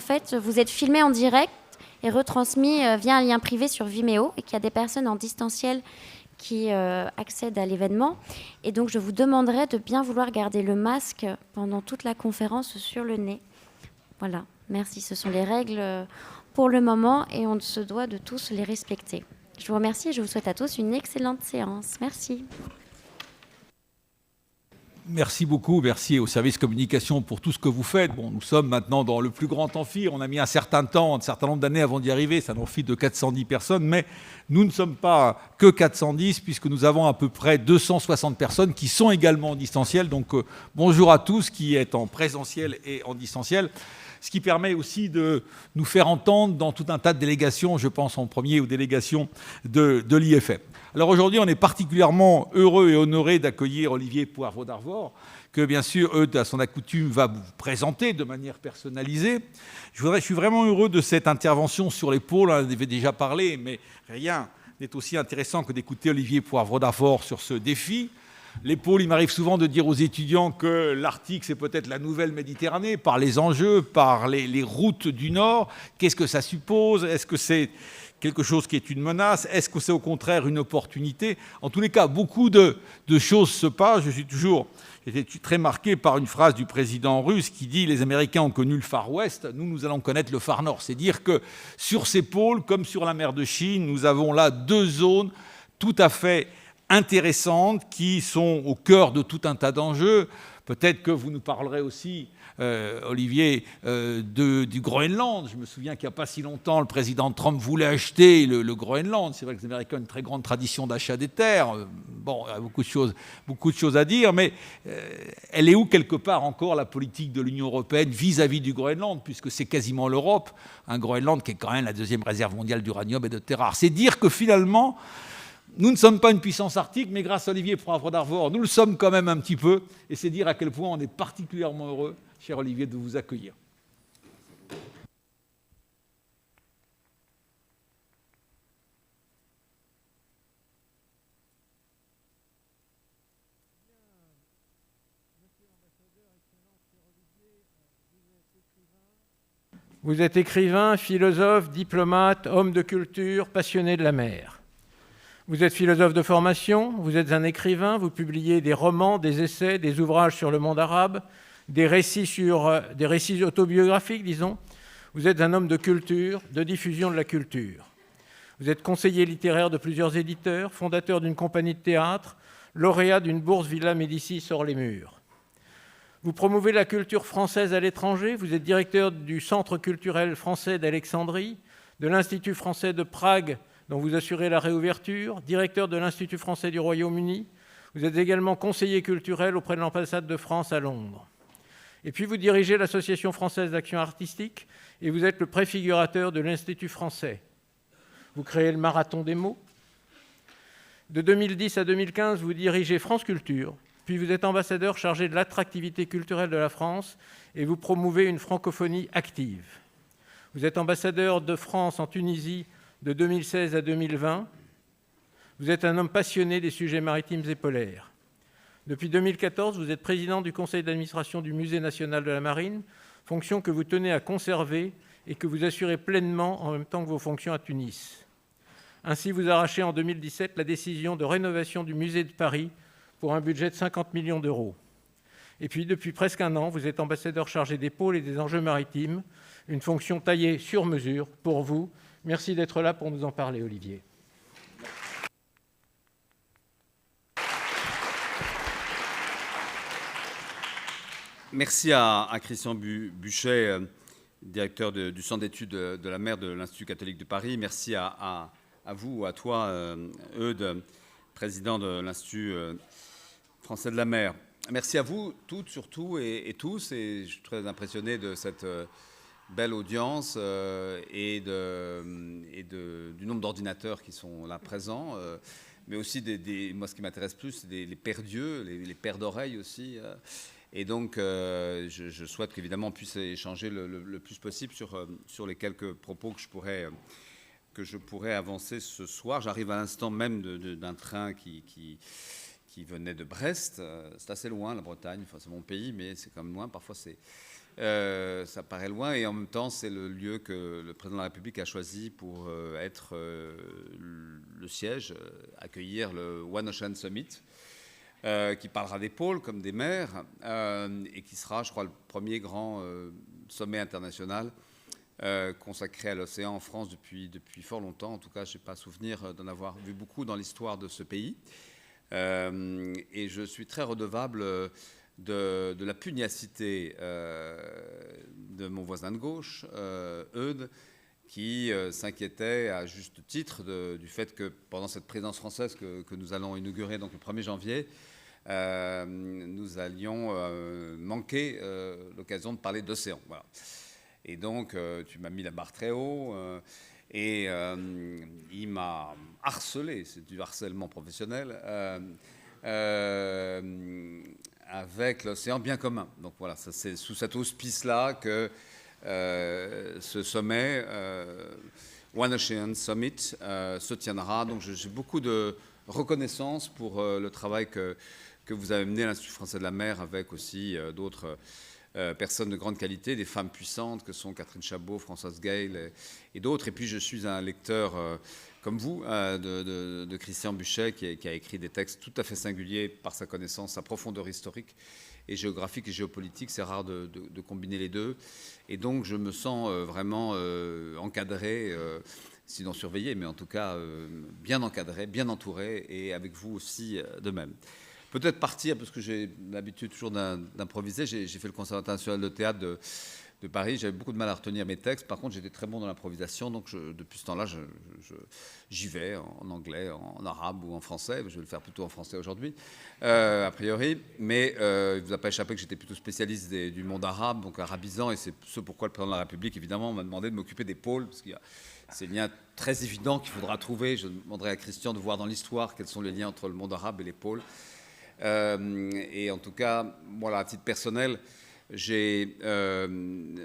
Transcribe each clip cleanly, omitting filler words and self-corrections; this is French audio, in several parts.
fait, vous êtes filmé en direct et retransmis via un lien privé sur Vimeo et qu'il y a des personnes en distanciel qui accèdent à l'événement. Et donc, je vous demanderai de bien vouloir garder le masque pendant toute la conférence sur le nez. Voilà, merci. Ce sont les règles pour le moment et on se doit de tous les respecter. Je vous remercie et je vous souhaite à tous une excellente séance. Merci. Merci beaucoup, merci au service communication pour tout ce que vous faites. Bon, nous sommes maintenant dans le plus grand amphi. On a mis un certain temps, un certain nombre d'années avant d'y arriver. C'est un amphi de 410 personnes, mais nous ne sommes pas que 410 puisque nous avons à peu près 260 personnes qui sont également en distanciel. Donc bonjour à tous qui êtes en présentiel et en distanciel. Ce qui permet aussi de nous faire entendre dans tout un tas de délégations, je pense en premier aux délégations de l'IFM. Alors aujourd'hui, on est particulièrement heureux et honoré d'accueillir Olivier Poivre d'Arvor, que bien sûr, à son accoutume, va vous présenter de manière personnalisée. Je suis vraiment heureux de cette intervention sur les pôles, on en avait déjà parlé, mais rien n'est aussi intéressant que d'écouter Olivier Poivre d'Arvor sur ce défi. Les pôles, il m'arrive souvent de dire aux étudiants que l'Arctique, c'est peut-être la nouvelle Méditerranée, par les enjeux, par les routes du Nord. Qu'est-ce que ça suppose? Est-ce que c'est quelque chose qui est une menace? Est-ce que c'est au contraire une opportunité? En tous les cas, beaucoup de choses se passent. J'étais très marqué par une phrase du président russe qui dit « Les Américains ont connu le Far West, nous allons connaître le Far Nord ». C'est dire que sur ces pôles, comme sur la mer de Chine, nous avons là deux zones tout à fait intéressantes qui sont au cœur de tout un tas d'enjeux. Peut-être que vous nous parlerez aussi, Olivier, du Groenland. Je me souviens qu'il n'y a pas si longtemps, le président Trump voulait acheter le Groenland. C'est vrai que les Américains ont une très grande tradition d'achat des terres. Bon, il y a beaucoup de choses à dire, mais elle est où quelque part encore la politique de l'Union européenne vis-à-vis du Groenland, puisque c'est quasiment l'Europe, un Groenland qui est quand même la deuxième réserve mondiale d'uranium et de terres rares. C'est dire que finalement, nous ne sommes pas une puissance arctique, mais grâce à Olivier Poivre d'Arvor, nous le sommes quand même un petit peu. Et c'est dire à quel point on est particulièrement heureux, cher Olivier, de vous accueillir. Vous êtes écrivain, philosophe, diplomate, homme de culture, passionné de la mer. Vous êtes philosophe de formation, vous êtes un écrivain, vous publiez des romans, des essais, des ouvrages sur le monde arabe, des récits autobiographiques, disons. Vous êtes un homme de culture, de diffusion de la culture. Vous êtes conseiller littéraire de plusieurs éditeurs, fondateur d'une compagnie de théâtre, lauréat d'une bourse Villa Médicis hors les murs. Vous promouvez la culture française à l'étranger, vous êtes directeur du Centre culturel français d'Alexandrie, de l'Institut français de Prague, dont vous assurez la réouverture, directeur de l'Institut français du Royaume-Uni. Vous êtes également conseiller culturel auprès de l'ambassade de France à Londres. Et puis vous dirigez l'Association française d'action artistique et vous êtes le préfigurateur de l'Institut français. Vous créez le Marathon des mots. De 2010 à 2015, vous dirigez France Culture, puis vous êtes ambassadeur chargé de l'attractivité culturelle de la France et vous promouvez une francophonie active. Vous êtes ambassadeur de France en Tunisie de 2016 à 2020, vous êtes un homme passionné des sujets maritimes et polaires. Depuis 2014, vous êtes président du conseil d'administration du Musée national de la marine, fonction que vous tenez à conserver et que vous assurez pleinement en même temps que vos fonctions à Tunis. Ainsi, vous arrachez en 2017 la décision de rénovation du musée de Paris pour un budget de 50 millions d'euros. Et puis, depuis presque un an, vous êtes ambassadeur chargé des pôles et des enjeux maritimes, une fonction taillée sur mesure pour vous. Merci d'être là pour nous en parler, Olivier. Merci à Christian Buchet, directeur du Centre d'études de la mer de l'Institut catholique de Paris. Merci à vous, à toi, Eudes, président de l'Institut français de la mer. Merci à vous toutes, surtout, et tous. Et je suis très impressionné de cette belle audience et du nombre d'ordinateurs qui sont là présents, mais aussi moi ce qui m'intéresse plus, c'est les paires d'yeux, les paires d'oreilles aussi. Et donc je souhaite qu'évidemment on puisse échanger le plus possible sur les quelques propos que je pourrais avancer ce soir. J'arrive à l'instant même d'un train qui venait de Brest. C'est assez loin, la Bretagne, enfin, c'est mon pays, mais c'est quand même loin. Parfois Ça paraît loin et en même temps, c'est le lieu que le président de la République a choisi pour être le siège, accueillir le One Ocean Summit, qui parlera des pôles comme des mers et qui sera, je crois, le premier grand sommet international consacré à l'océan en France depuis fort longtemps. En tout cas, je n'ai pas souvenir d'en avoir vu beaucoup dans l'histoire de ce pays. Et je suis très redevable de la pugnacité de mon voisin de gauche, Eudes, qui s'inquiétait à juste titre du fait que pendant cette présidence française que nous allons inaugurer donc le 1er janvier, nous allions manquer l'occasion de parler d'océan. Voilà. Et donc, tu m'as mis la barre très haut et il m'a harcelé, c'est du harcèlement professionnel, avec l'océan bien commun. Donc voilà, c'est sous cet auspice-là que ce sommet, One Ocean Summit, se tiendra. Donc j'ai beaucoup de reconnaissance pour le travail que vous avez mené à l'Institut français de la mer avec aussi d'autres personnes de grande qualité, des femmes puissantes que sont Catherine Chabot, Françoise Gale et d'autres. Et puis je suis un lecteur comme vous de Christian Buchet qui a écrit des textes tout à fait singuliers par sa connaissance, sa profondeur historique et géographique et géopolitique. C'est rare de combiner les deux. Et donc je me sens vraiment encadré, sinon surveillé, mais en tout cas bien encadré, bien entouré et avec vous aussi de même. Peut-être partir, parce que j'ai l'habitude toujours d'improviser. J'ai fait le Conservatoire national de théâtre de Paris. J'avais beaucoup de mal à retenir mes textes. Par contre, j'étais très bon dans l'improvisation. Donc, depuis ce temps-là, j'y vais en anglais, en arabe ou en français. Je vais le faire plutôt en français aujourd'hui, a priori. Mais il ne vous a pas échappé que j'étais plutôt spécialiste du monde arabe, donc arabisant. Et c'est ce pourquoi le président de la République, évidemment, m'a demandé de m'occuper des pôles, parce qu'il y a ces liens très évidents qu'il faudra trouver. Je demanderai à Christian de voir dans l'histoire quels sont les liens entre le monde arabe et les pôles. Et en tout cas, voilà, à titre personnel, j'ai une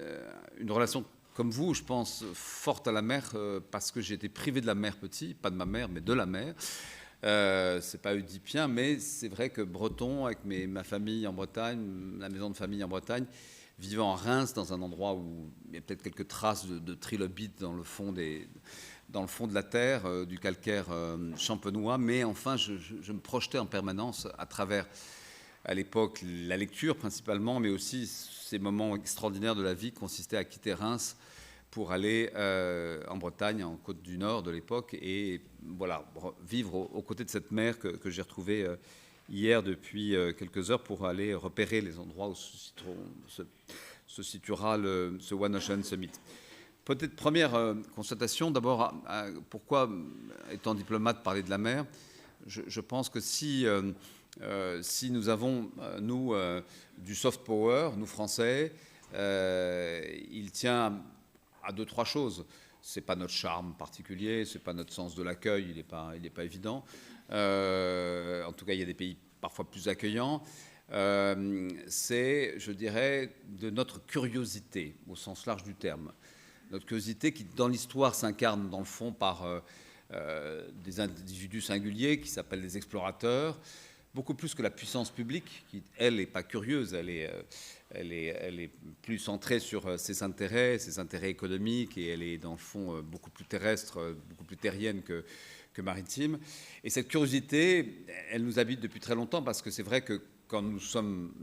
relation comme vous, je pense, forte à la mer parce que j'ai été privé de la mer petit, pas de ma mère, mais de la mer. C'est pas oedipien, mais c'est vrai que breton, avec ma famille en Bretagne, la maison de famille en Bretagne, vivant en Reims, dans un endroit où il y a peut-être quelques traces de trilobites dans le fond de la terre, du calcaire champenois, mais enfin, je me projetais en permanence à travers, à l'époque, la lecture principalement, mais aussi ces moments extraordinaires de la vie qui consistaient à quitter Reims pour aller en Bretagne, en Côte du Nord de l'époque, et voilà, vivre aux côtés de cette mer que j'ai retrouvée hier depuis quelques heures pour aller repérer les endroits où se situera ce One Ocean Summit. Peut-être première constatation, d'abord, pourquoi, étant diplomate, parler de la mer? Je pense que si nous avons, nous, du soft power, nous Français, il tient à 2-3 choses. Ce n'est pas notre charme particulier, ce n'est pas notre sens de l'accueil, il n'est pas évident. En tout cas, il y a des pays parfois plus accueillants. C'est, je dirais, de notre curiosité, au sens large du terme. Notre curiosité qui, dans l'histoire, s'incarne dans le fond par des individus singuliers qui s'appellent les explorateurs, beaucoup plus que la puissance publique, qui, elle, n'est pas curieuse, elle est plus centrée sur ses intérêts économiques, et elle est, dans le fond, beaucoup plus terrestre, beaucoup plus terrienne que maritime. Et cette curiosité, elle nous habite depuis très longtemps, parce que c'est vrai que quand nous sommes,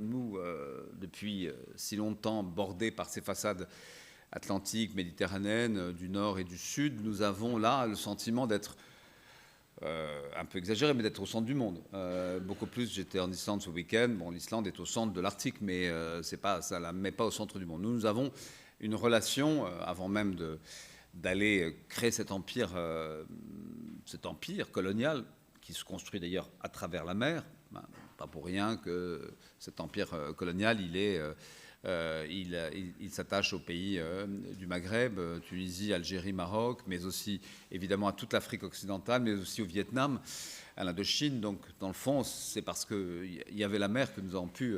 depuis si longtemps, bordés par ces façades atlantiques, méditerranéennes, du nord et du sud, nous avons là le sentiment d'être un peu exagéré, mais d'être au centre du monde. Beaucoup plus, j'étais en Islande ce week-end. Bon, l'Islande est au centre de l'Arctique, mais ça ne la met pas au centre du monde. Nous avons une relation, avant même d'aller créer cet empire colonial, qui se construit d'ailleurs à travers la mer. Pas pour rien que cet empire colonial, il s'attache aux pays du Maghreb, Tunisie, Algérie, Maroc, mais aussi évidemment à toute l'Afrique occidentale, mais aussi au Vietnam, à l'Indochine. Donc dans le fond, c'est parce qu'il y avait la mer que nous avons pu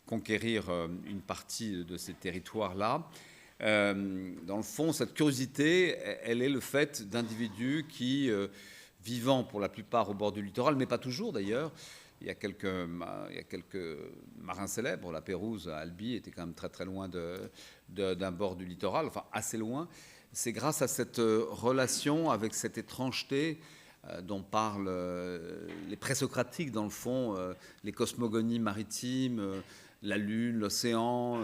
conquérir une partie de ces territoires-là. Dans le fond, cette curiosité, elle est le fait d'individus qui, vivant pour la plupart au bord du littoral, mais pas toujours d'ailleurs, il y a quelques marins célèbres. La Pérouse à Albi était quand même très très loin d'un bord du littoral, enfin assez loin. C'est grâce à cette relation avec cette étrangeté dont parlent les présocratiques, dans le fond, les cosmogonies maritimes, la Lune, l'océan,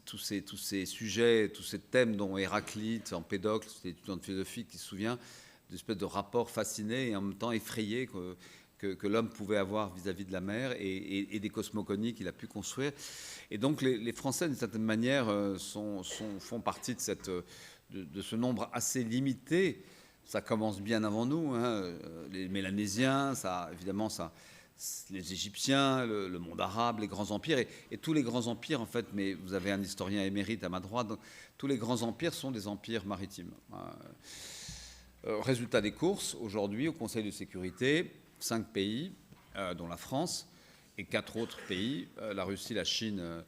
tous ces sujets, tous ces thèmes dont Héraclite, Empédocle, c'était étudiant de philosophie qui se souvient, d'une espèce de rapport fasciné et en même temps effrayé que l'homme pouvait avoir vis-à-vis de la mer et des cosmogonies qu'il a pu construire. Et donc les Français, d'une certaine manière, font partie de ce nombre assez limité. Ça commence bien avant nous, hein, les Mélanésiens, évidemment, les Égyptiens, le monde arabe, les grands empires, et tous les grands empires, en fait, mais vous avez un historien émérite à ma droite, donc, tous les grands empires sont des empires maritimes. Résultat des courses, aujourd'hui, au Conseil de sécurité, 5 pays, dont la France, et 4 autres pays, la Russie, la Chine,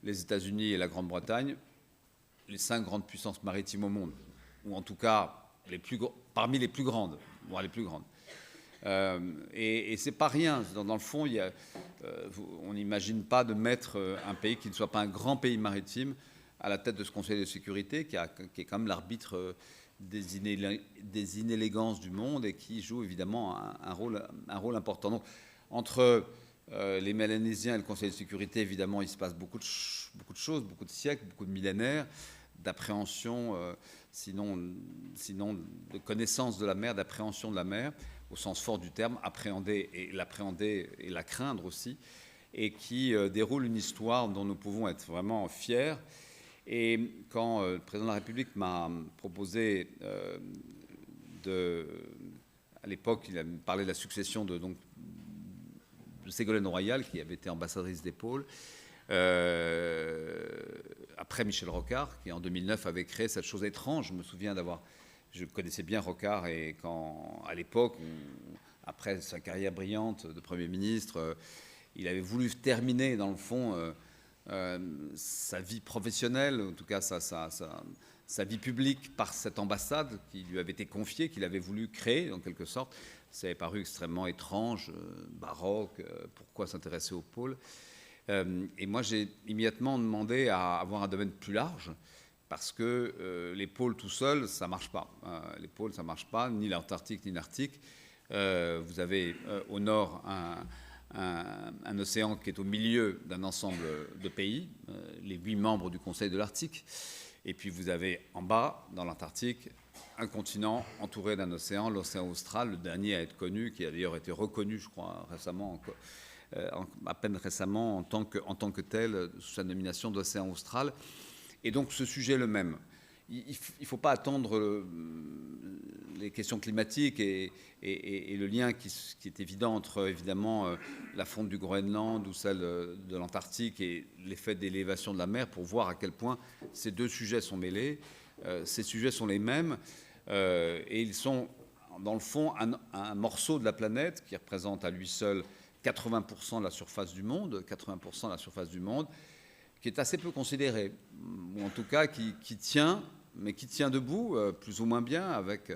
les États-Unis et la Grande-Bretagne, les 5 grandes puissances maritimes au monde, ou en tout cas parmi les plus grandes, voire les plus grandes. Et c'est pas rien. Dans le fond, on n'imagine pas de mettre un pays qui ne soit pas un grand pays maritime à la tête de ce Conseil de sécurité, qui est quand même l'arbitre des inélégances du monde et qui joue évidemment un rôle important. Donc, entre les Mélanésiens et le Conseil de sécurité, évidemment, il se passe beaucoup de choses, beaucoup de siècles, beaucoup de millénaires d'appréhension, sinon de connaissance de la mer, d'appréhension de la mer, au sens fort du terme, appréhender et la craindre aussi, et qui déroule une histoire dont nous pouvons être vraiment fiers. Et quand le président de la République m'a proposé à l'époque, il a parlé de la succession de Ségolène Royal, qui avait été ambassadrice des pôles, après Michel Rocard, qui en 2009 avait créé cette chose étrange. Je connaissais bien Rocard, et à l'époque, après sa carrière brillante de Premier ministre, il avait voulu terminer, dans le fond, sa vie professionnelle, en tout cas sa vie publique, par cette ambassade qui lui avait été confiée, qu'il avait voulu créer, en quelque sorte. Ça avait paru extrêmement étrange, baroque, pourquoi s'intéresser aux pôles. Et moi, j'ai immédiatement demandé à avoir un domaine plus large, parce que les pôles tout seuls, ça ne marche pas. Les pôles, ça ne marche pas, ni l'Antarctique, ni l'Arctique. Vous avez au nord un océan qui est au milieu d'un ensemble de pays, les 8 membres du Conseil de l'Arctique. Et puis vous avez en bas, dans l'Antarctique, un continent entouré d'un océan, l'océan austral, le dernier à être connu, qui a d'ailleurs été reconnu, je crois, récemment, à peine récemment, en tant que tel, sous sa nomination d'océan austral. Et donc ce sujet est le même. Il ne faut pas attendre les questions climatiques et le lien qui est évident entre, évidemment, la fonte du Groenland ou celle de l'Antarctique et l'effet d'élévation de la mer pour voir à quel point ces deux sujets sont mêlés. Ces sujets sont les mêmes et ils sont, dans le fond, un morceau de la planète qui représente à lui seul 80% de la surface du monde, qui est assez peu considéré, ou en tout cas qui tient debout, plus ou moins bien, avec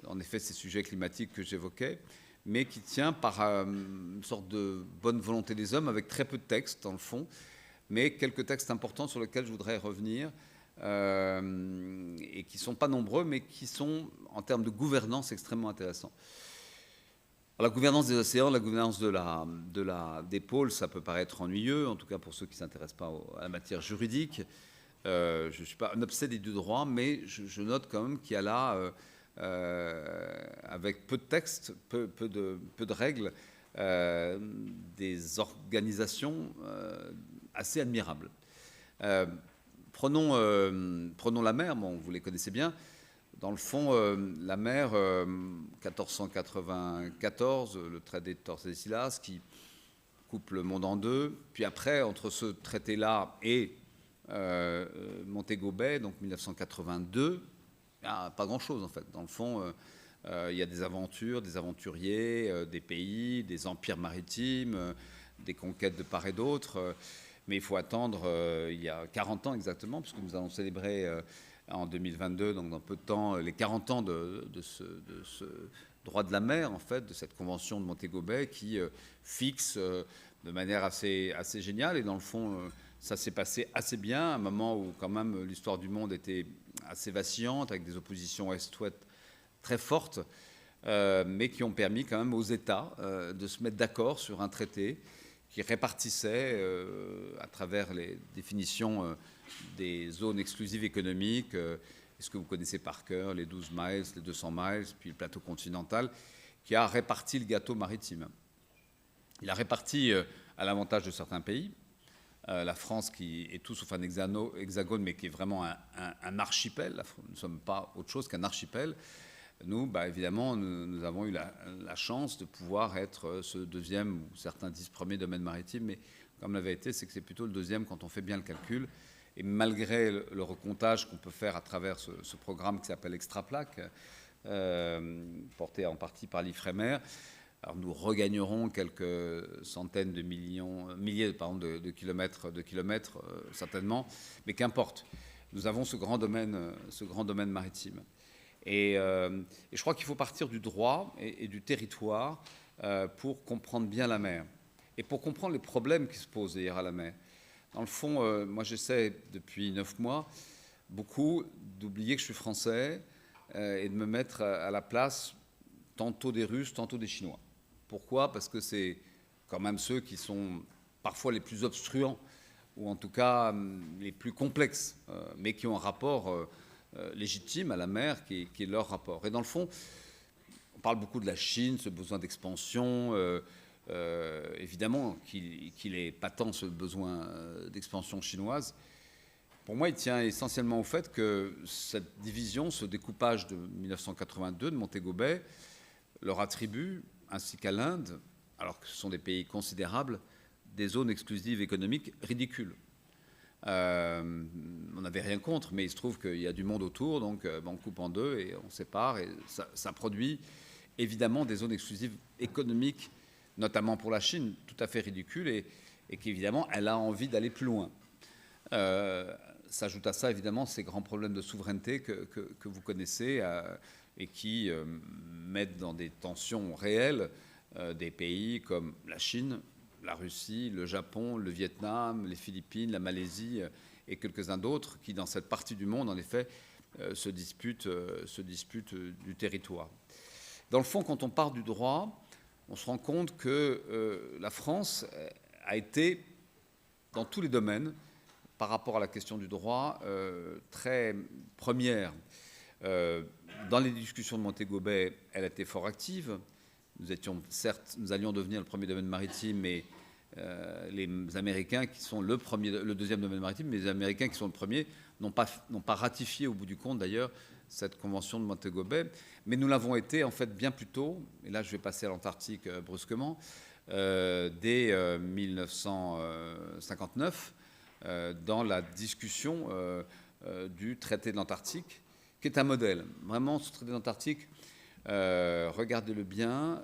en effet ces sujets climatiques que j'évoquais, mais qui tient par une sorte de bonne volonté des hommes, avec très peu de textes dans le fond, mais quelques textes importants sur lesquels je voudrais revenir, et qui ne sont pas nombreux, mais qui sont, en termes de gouvernance, extrêmement intéressants. Alors, la gouvernance des océans, la gouvernance des pôles, ça peut paraître ennuyeux, en tout cas pour ceux qui ne s'intéressent pas à la matière juridique. Je ne suis pas un obsédé du droit, mais je note quand même qu'il y a là, avec peu de textes, peu de règles, des organisations assez admirables. Prenons la mer, bon, vous les connaissez bien. Dans le fond, la mer, 1494, le traité de Tordesillas qui coupe le monde en deux. Puis après, entre ce traité-là et Montego Bay, donc 1982, il n'y a pas grand-chose en fait. Dans le fond, il y a des aventures, des aventuriers, des pays, des empires maritimes, des conquêtes de part et d'autre. Mais il faut attendre il y a 40 ans exactement, puisque nous allons célébrer en 2022, donc dans peu de temps, les 40 ans de droit de la mer, en fait, de cette convention de Montego Bay qui fixe de manière assez géniale. Et dans le fond, ça s'est passé assez bien, à un moment où quand même l'histoire du monde était assez vacillante, avec des oppositions est-ouest très fortes, mais qui ont permis quand même aux États de se mettre d'accord sur un traité qui répartissait, à travers les définitions des zones exclusives économiques, est-ce que vous connaissez par cœur, les 12 miles, les 200 miles, puis le plateau continental, qui a réparti le gâteau maritime. Il a réparti à l'avantage de certains pays, la France qui est tout sauf un hexagone, mais qui est vraiment un archipel. Nous ne sommes pas autre chose qu'un archipel. Nous, évidemment, nous avons eu la chance de pouvoir être ce deuxième, ou certains disent premier domaine maritime, mais comme la vérité, c'est que c'est plutôt le deuxième quand on fait bien le calcul. Et malgré le recomptage qu'on peut faire à travers ce programme qui s'appelle Extraplac, porté en partie par l'Ifremer, alors nous regagnerons quelques centaines de milliers de kilomètres, certainement, mais qu'importe. Nous avons ce grand domaine maritime. Et je crois qu'il faut partir du droit et du territoire pour comprendre bien la mer et pour comprendre les problèmes qui se posent derrière à la mer. Dans le fond, moi j'essaie depuis 9 mois beaucoup d'oublier que je suis français et de me mettre à la place tantôt des Russes, tantôt des Chinois. Pourquoi ? Parce que c'est quand même ceux qui sont parfois les plus obstruants, ou en tout cas les plus complexes, mais qui ont un rapport légitime à la mer qui est leur rapport. Et dans le fond, on parle beaucoup de la Chine, ce besoin d'expansion, évidemment qu'il est patent, ce besoin d'expansion chinoise. Pour moi, il tient essentiellement au fait que cette division, ce découpage de 1982 de Montego Bay, leur attribue, ainsi qu'à l'Inde, alors que ce sont des pays considérables, des zones exclusives économiques ridicules. On n'avait rien contre, mais il se trouve qu'il y a du monde autour, donc on coupe en deux et on sépare, et ça produit évidemment des zones exclusives économiques, notamment pour la Chine, tout à fait ridicules, et qu'évidemment, elle a envie d'aller plus loin. S'ajoute à ça, évidemment, ces grands problèmes de souveraineté que vous connaissez et qui mettent dans des tensions réelles des pays comme la Chine, la Russie, le Japon, le Vietnam, les Philippines, la Malaisie et quelques-uns d'autres qui, dans cette partie du monde, en effet, se disputent du territoire. Dans le fond, quand on part du droit, on se rend compte que la France a été, dans tous les domaines, par rapport à la question du droit, très première. Dans les discussions de Montego Bay, elle a été fort active. Nous allions devenir le premier domaine maritime, mais les Américains qui sont le deuxième domaine maritime, mais les Américains qui sont le premier n'ont pas ratifié au bout du compte d'ailleurs cette convention de Montego Bay. Mais nous l'avons été en fait bien plus tôt, et là je vais passer à l'Antarctique brusquement, dès 1959, dans la discussion du traité de l'Antarctique, qui est un modèle. Vraiment, ce traité de l'Antarctique, regardez-le bien,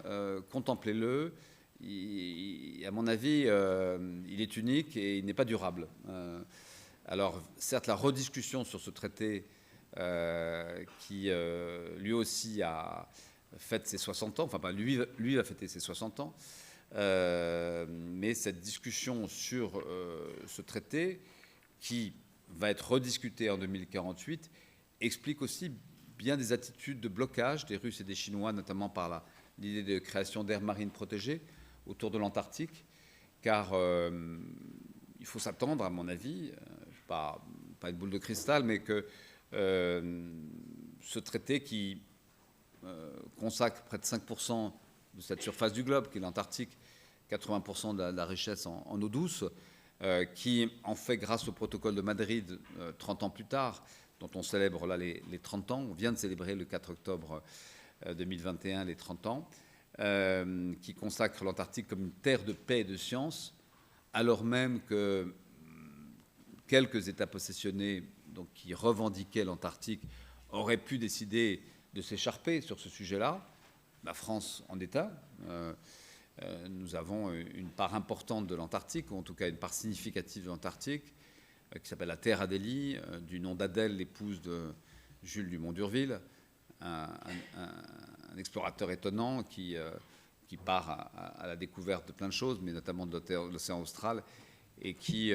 contemplez-le. À mon avis, il est unique et il n'est pas durable. Alors, certes, la rediscussion sur ce traité qui, lui aussi, a fête ses 60 ans, enfin, pas lui va fêter ses 60 ans, mais cette discussion sur ce traité, qui va être rediscuté en 2048, explique aussi bien des attitudes de blocage des Russes et des Chinois, notamment par l'idée de création d'aires marines protégées autour de l'Antarctique, car il faut s'attendre, à mon avis, pas une boule de cristal, mais que ce traité qui consacre près de 5% de cette surface du globe, qui est l'Antarctique, 80% de la richesse en eau douce, qui en fait, grâce au protocole de Madrid, 30 ans plus tard, dont on célèbre là les 30 ans, on vient de célébrer le 4 octobre 2021 les 30 ans, qui consacre l'Antarctique comme une terre de paix et de science, alors même que quelques États possessionnés, donc, qui revendiquaient l'Antarctique, auraient pu décider de s'écharper sur ce sujet-là. La France en est un. Nous avons une part importante de l'Antarctique, ou en tout cas une part significative de l'Antarctique, qui s'appelle la Terre Adélie, du nom d'Adèle, l'épouse de Jules Dumont d'Urville, un un explorateur étonnant qui part à la découverte de plein de choses, mais notamment de l'océan austral, et qui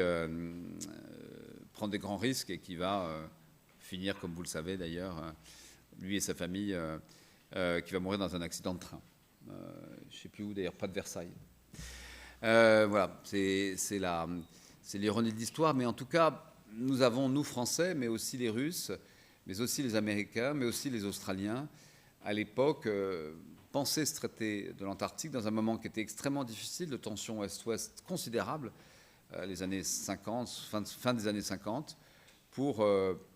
prend des grands risques et qui va finir, comme vous le savez d'ailleurs, lui et sa famille, qui va mourir dans un accident de train. Je ne sais plus où d'ailleurs, pas de Versailles. Voilà, c'est l'ironie de l'histoire, mais en tout cas, nous avons, nous Français, mais aussi les Russes, mais aussi les Américains, mais aussi les Australiens, à l'époque, pensaient ce traité de l'Antarctique dans un moment qui était extrêmement difficile, de tension Est-Ouest considérable, les années 50, fin des années 50, pour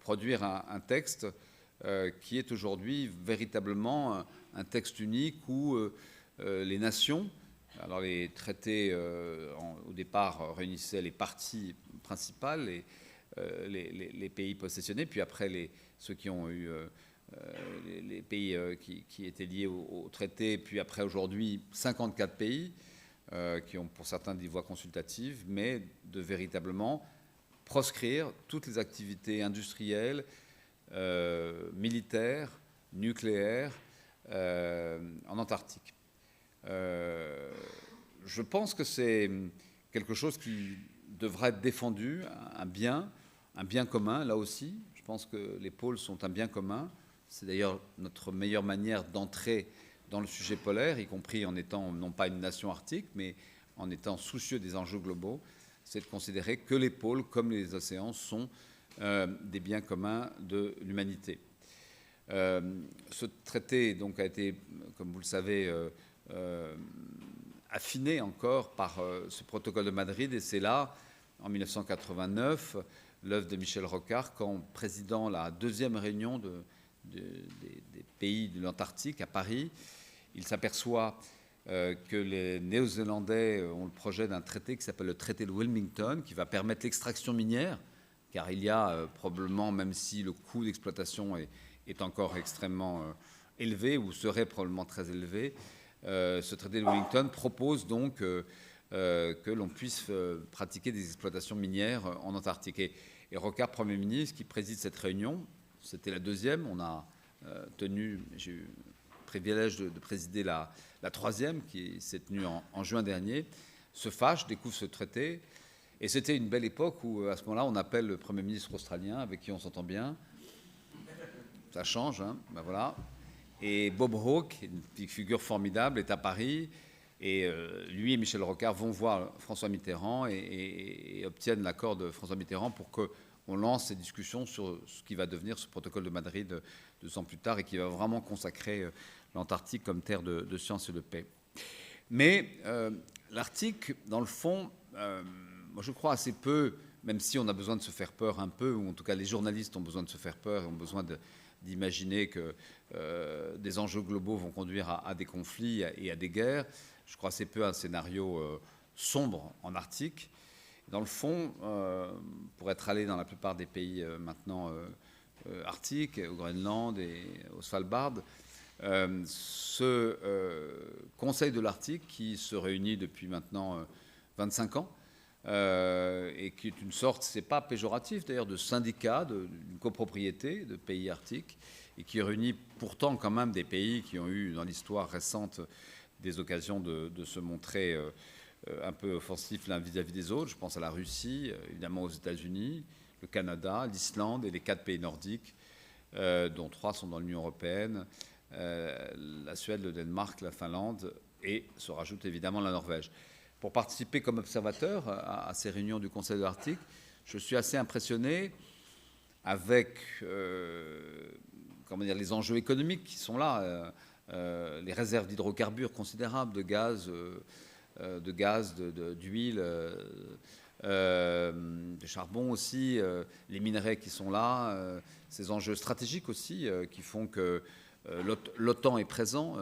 produire un texte qui est aujourd'hui véritablement un texte unique où les nations, alors les traités au départ réunissaient les parties principales, les pays possessionnés, puis après ceux qui ont eu les pays qui étaient liés au traité, puis après aujourd'hui 54 pays qui ont pour certains des voix consultatives, mais de véritablement proscrire toutes les activités industrielles, militaires, nucléaires en Antarctique. Je pense que c'est quelque chose qui devrait être défendu, un bien commun, là aussi. Je pense que les pôles sont un bien commun. C'est d'ailleurs notre meilleure manière d'entrer dans le sujet polaire, y compris en étant non pas une nation arctique, mais en étant soucieux des enjeux globaux, c'est de considérer que les pôles, comme les océans, sont des biens communs de l'humanité. Ce traité donc, a été, comme vous le savez, affiné encore par ce protocole de Madrid, et c'est là, en 1989, l'œuvre de Michel Rocard, quand présidant la deuxième réunion des pays de l'Antarctique à Paris, il s'aperçoit que les Néo-Zélandais ont le projet d'un traité qui s'appelle le traité de Wilmington, qui va permettre l'extraction minière, car il y a probablement, même si le coût d'exploitation est encore extrêmement élevé, ou serait probablement très élevé, ce traité de Wellington propose donc que l'on puisse pratiquer des exploitations minières en Antarctique. Et Rocard, Premier ministre, qui préside cette réunion, c'était la deuxième, on a j'ai eu le privilège de présider la troisième, qui s'est tenue en juin dernier, se fâche, découvre ce traité. Et c'était une belle époque où, à ce moment-là, on appelle le Premier ministre australien, avec qui on s'entend bien. Ça change, hein, ben voilà. Et Bob Hawke, une figure formidable, est à Paris. Et lui et Michel Rocard vont voir François Mitterrand et obtiennent l'accord de François Mitterrand pour qu'on lance ces discussions sur ce qui va devenir ce protocole de Madrid 2 ans plus tard et qui va vraiment consacrer l'Antarctique comme terre de science et de paix. Mais l'Arctique, dans le fond, moi je crois assez peu, même si on a besoin de se faire peur un peu, ou en tout cas les journalistes ont besoin de se faire peur, ont besoin d'imaginer que des enjeux globaux vont conduire à des conflits et à des guerres. Je crois assez peu à un scénario sombre en Arctique. Dans le fond, pour être allé dans la plupart des pays maintenant arctiques, au Groenland et au Svalbard, ce Conseil de l'Arctique, qui se réunit depuis maintenant 25 ans, et qui est une sorte, c'est pas péjoratif d'ailleurs, de syndicat, d'une copropriété de pays arctiques, et qui réunit pourtant quand même des pays qui ont eu dans l'histoire récente des occasions de se montrer un peu offensifs l'un vis-à-vis des autres. Je pense à la Russie, évidemment aux États-Unis, le Canada, l'Islande et les 4 pays nordiques, dont 3 sont dans l'Union européenne, la Suède, le Danemark, la Finlande, et se rajoute évidemment la Norvège. Pour participer comme observateur à ces réunions du Conseil de l'Arctique, je suis assez impressionné avec les enjeux économiques qui sont là, les réserves d'hydrocarbures considérables, de gaz, d'huile, de charbon aussi, les minerais qui sont là, ces enjeux stratégiques aussi qui font que l'OTAN est présent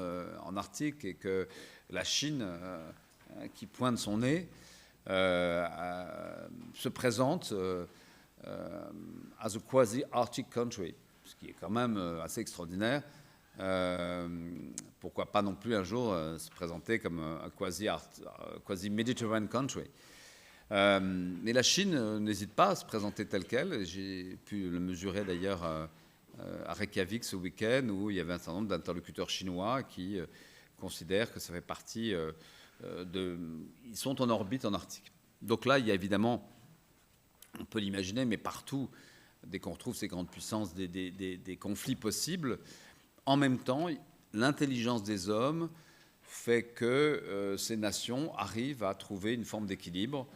en Arctique et que la Chine, qui pointe son nez, se présente as a quasi-Arctic country, ce qui est quand même assez extraordinaire. Pourquoi pas non plus un jour se présenter comme un quasi-Mediterranean country. Mais la Chine n'hésite pas à se présenter telle qu'elle. J'ai pu le mesurer d'ailleurs à Reykjavik ce week-end, où il y avait un certain nombre d'interlocuteurs chinois qui considèrent que ça fait partie ils sont en orbite en Arctique. Donc là, il y a évidemment, on peut l'imaginer, mais partout, dès qu'on retrouve ces grandes puissances, des conflits possibles. En même temps, l'intelligence des hommes fait que ces nations arrivent à trouver une forme d'équilibre,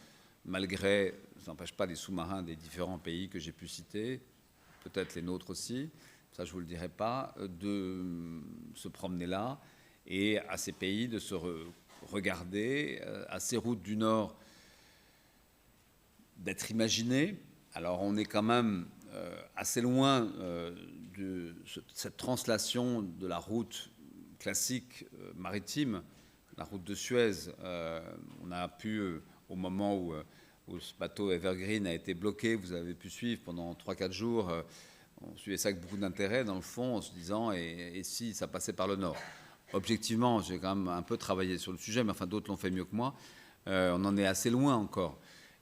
malgré, ça n'empêche pas les sous-marins des différents pays que j'ai pu citer, peut-être les nôtres aussi, ça je ne vous le dirai pas, de se promener là, et à ces pays de se regarder, à ces routes du Nord, d'être imaginées. Alors on est quand même assez loin de cette translation de la route classique maritime, la route de Suez. On a pu, au moment où ce bateau Evergreen a été bloqué, vous avez pu suivre pendant 3-4 jours, on suivait ça avec beaucoup d'intérêt, dans le fond, en se disant, et si ça passait par le nord? Objectivement, j'ai quand même un peu travaillé sur le sujet, mais enfin d'autres l'ont fait mieux que moi. On en est assez loin encore.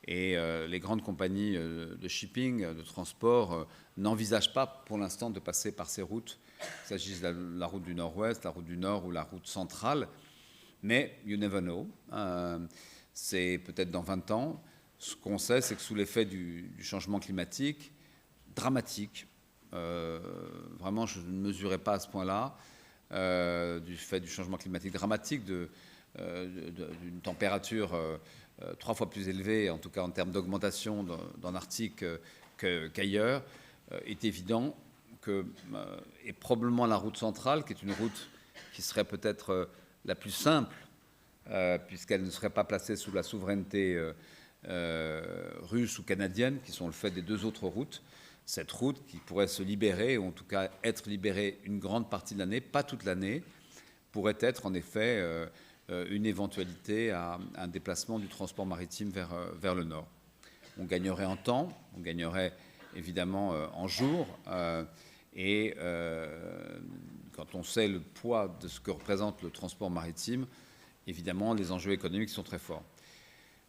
Et les grandes compagnies de shipping, de transport, n'envisagent pas pour l'instant de passer par ces routes, qu'il s'agisse de la route du nord-ouest, la route du nord ou la route centrale. Mais you never know. C'est peut-être dans 20 ans. Ce qu'on sait, c'est que sous l'effet du changement climatique, dramatique, vraiment je ne mesurais pas à ce point-là, du fait du changement climatique dramatique, d'une température 3 fois plus élevée, en tout cas en termes d'augmentation dans l'Arctique qu'ailleurs, est évident que, et probablement la route centrale, qui est une route qui serait peut-être la plus simple, puisqu'elle ne serait pas placée sous la souveraineté russe ou canadienne, qui sont le fait des deux autres routes, cette route qui pourrait se libérer, ou en tout cas être libérée une grande partie de l'année, pas toute l'année, pourrait être en effet une éventualité à un déplacement du transport maritime vers le nord. On gagnerait en temps, on gagnerait évidemment en jours, et quand on sait le poids de ce que représente le transport maritime, évidemment les enjeux économiques sont très forts.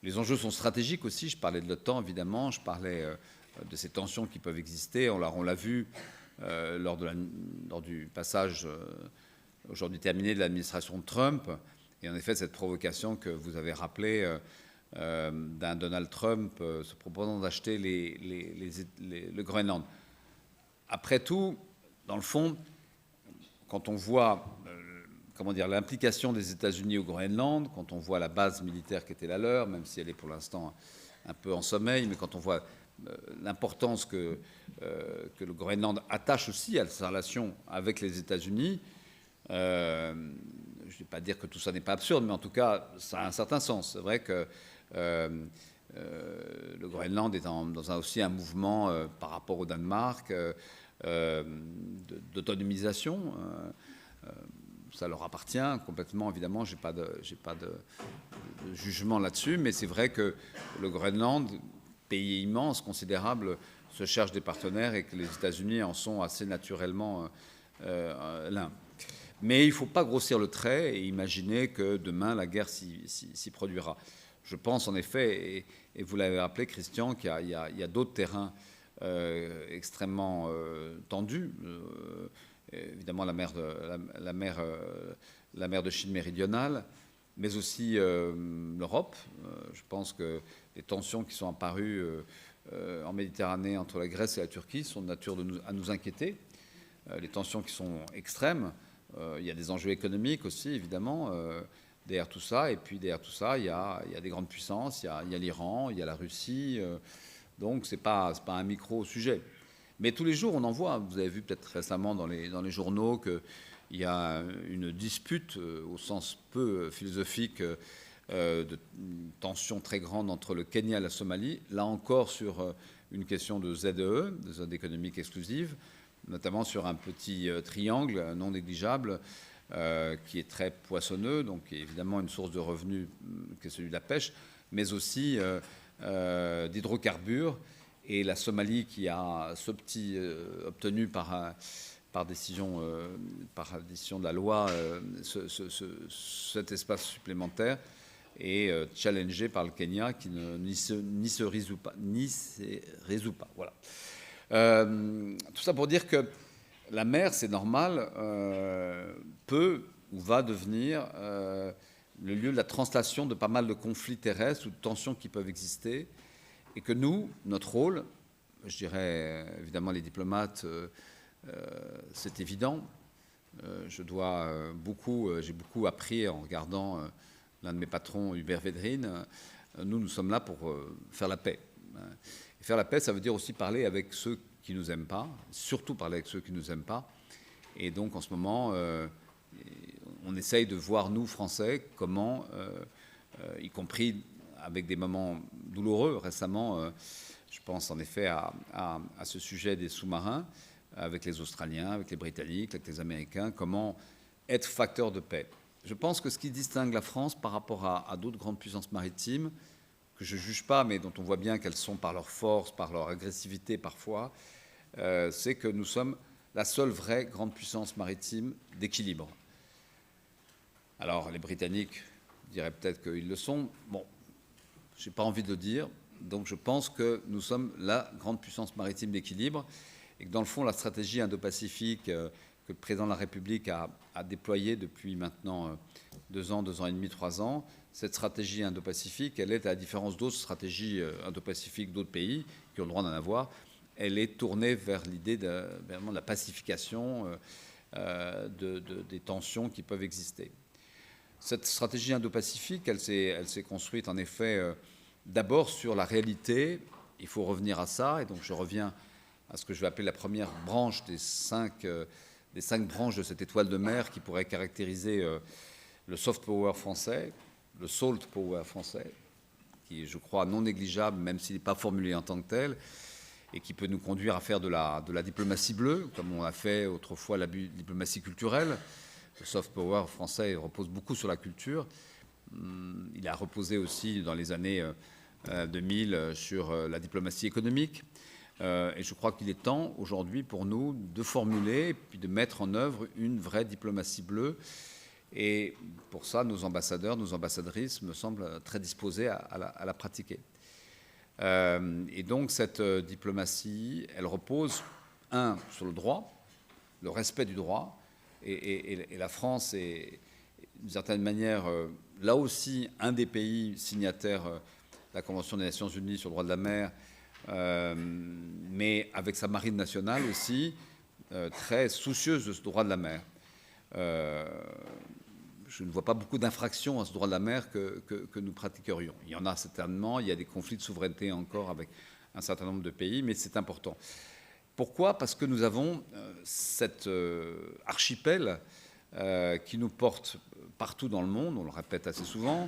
Les enjeux sont stratégiques aussi, je parlais de l'OTAN évidemment, je parlais de ces tensions qui peuvent exister, on l'a vu lors du passage aujourd'hui terminé de l'administration Trump. Et en effet, cette provocation que vous avez rappelée d'un Donald Trump se proposant d'acheter le Groenland. Après tout, dans le fond, quand on voit l'implication des États-Unis au Groenland, quand on voit la base militaire qui était la leur, même si elle est pour l'instant un peu en sommeil, mais quand on voit l'importance que le Groenland attache aussi à sa relation avec les États-Unis, je ne vais pas dire que tout ça n'est pas absurde, mais en tout cas, ça a un certain sens. C'est vrai que le Groenland est aussi un mouvement par rapport au Danemark d'autonomisation. Ça leur appartient complètement, évidemment, je n'ai pas de jugement là-dessus, mais c'est vrai que le Groenland, pays immense, considérable, se cherche des partenaires et que les États-Unis en sont assez naturellement l'un. Mais il ne faut pas grossir le trait et imaginer que demain la guerre s'y produira. Je pense en effet, et vous l'avez rappelé Christian, qu'il y a d'autres terrains extrêmement tendus. Évidemment la mer de Chine méridionale, mais aussi l'Europe. Je pense que les tensions qui sont apparues en Méditerranée entre la Grèce et la Turquie sont de nature à nous inquiéter. Les tensions qui sont extrêmes. Il y a des enjeux économiques aussi, évidemment, derrière tout ça. Et puis derrière tout ça, il y a des grandes puissances, il y a l'Iran, il y a la Russie. Donc ce n'est pas un micro-sujet. Mais tous les jours, on en voit. Vous avez vu peut-être récemment dans les journaux qu'il y a une dispute, au sens peu philosophique, de tension très grande entre le Kenya et la Somalie. Là encore sur une question de ZEE, de zone économique exclusive, notamment sur un petit triangle non négligeable qui est très poissonneux, donc qui est évidemment une source de revenus qui est celui de la pêche, mais aussi d'hydrocarbures. Et la Somalie qui a obtenu par décision de la loi cet espace supplémentaire est challengé par le Kenya qui n'y se résout pas. Voilà. Tout ça pour dire que la mer, c'est normal, peut ou va devenir le lieu de la translation de pas mal de conflits terrestres ou de tensions qui peuvent exister, et que nous, notre rôle, je dirais évidemment les diplomates, c'est évident. J'ai beaucoup appris en regardant l'un de mes patrons, Hubert Védrine. Nous sommes là pour faire la paix. Et faire la paix, ça veut dire aussi parler avec ceux qui ne nous aiment pas, surtout parler avec ceux qui ne nous aiment pas. Et donc en ce moment, on essaye de voir, nous, Français, comment, y compris avec des moments douloureux récemment, je pense en effet à ce sujet des sous-marins, avec les Australiens, avec les Britanniques, avec les Américains, comment être facteur de paix. Je pense que ce qui distingue la France par rapport à d'autres grandes puissances maritimes, que je ne juge pas, mais dont on voit bien qu'elles sont par leur force, par leur agressivité parfois, c'est que nous sommes la seule vraie grande puissance maritime d'équilibre. Alors, les Britanniques diraient peut-être qu'ils le sont. Bon, je n'ai pas envie de le dire. Donc, je pense que nous sommes la grande puissance maritime d'équilibre et que, dans le fond, la stratégie Indo-Pacifique que le président de la République a déployée depuis maintenant 2 ans, 2 ans et demi, 3 ans, cette stratégie Indo-Pacifique, elle est, à la différence d'autres stratégies Indo-Pacifiques d'autres pays qui ont le droit d'en avoir, elle est tournée vers l'idée de la pacification des tensions qui peuvent exister. Cette stratégie Indo-Pacifique, elle s'est construite en effet d'abord sur la réalité. Il faut revenir à ça, et donc je reviens à ce que je vais appeler la première branche des 5 branches de cette étoile de mer qui pourrait caractériser le soft power français, le salt power français, qui est, je crois, non négligeable, même s'il n'est pas formulé en tant que tel, et qui peut nous conduire à faire de la diplomatie bleue, comme on a fait autrefois la diplomatie culturelle. Le soft power français repose beaucoup sur la culture. Il a reposé aussi dans les années 2000 sur la diplomatie économique. Et je crois qu'il est temps aujourd'hui pour nous de formuler et puis de mettre en œuvre une vraie diplomatie bleue. Et pour ça, nos ambassadeurs, nos ambassadrices me semblent très disposés à la pratiquer. Et donc cette diplomatie, elle repose, sur le droit, le respect du droit. Et la France est, d'une certaine manière, là aussi, un des pays signataires de la Convention des Nations Unies sur le droit de la mer, mais avec sa marine nationale aussi, très soucieuse de ce droit de la mer. Je ne vois pas beaucoup d'infractions à ce droit de la mer que nous pratiquerions. Il y en a certainement, il y a des conflits de souveraineté encore avec un certain nombre de pays, mais c'est important. Pourquoi ? Parce que nous avons cet archipel qui nous porte partout dans le monde, on le répète assez souvent,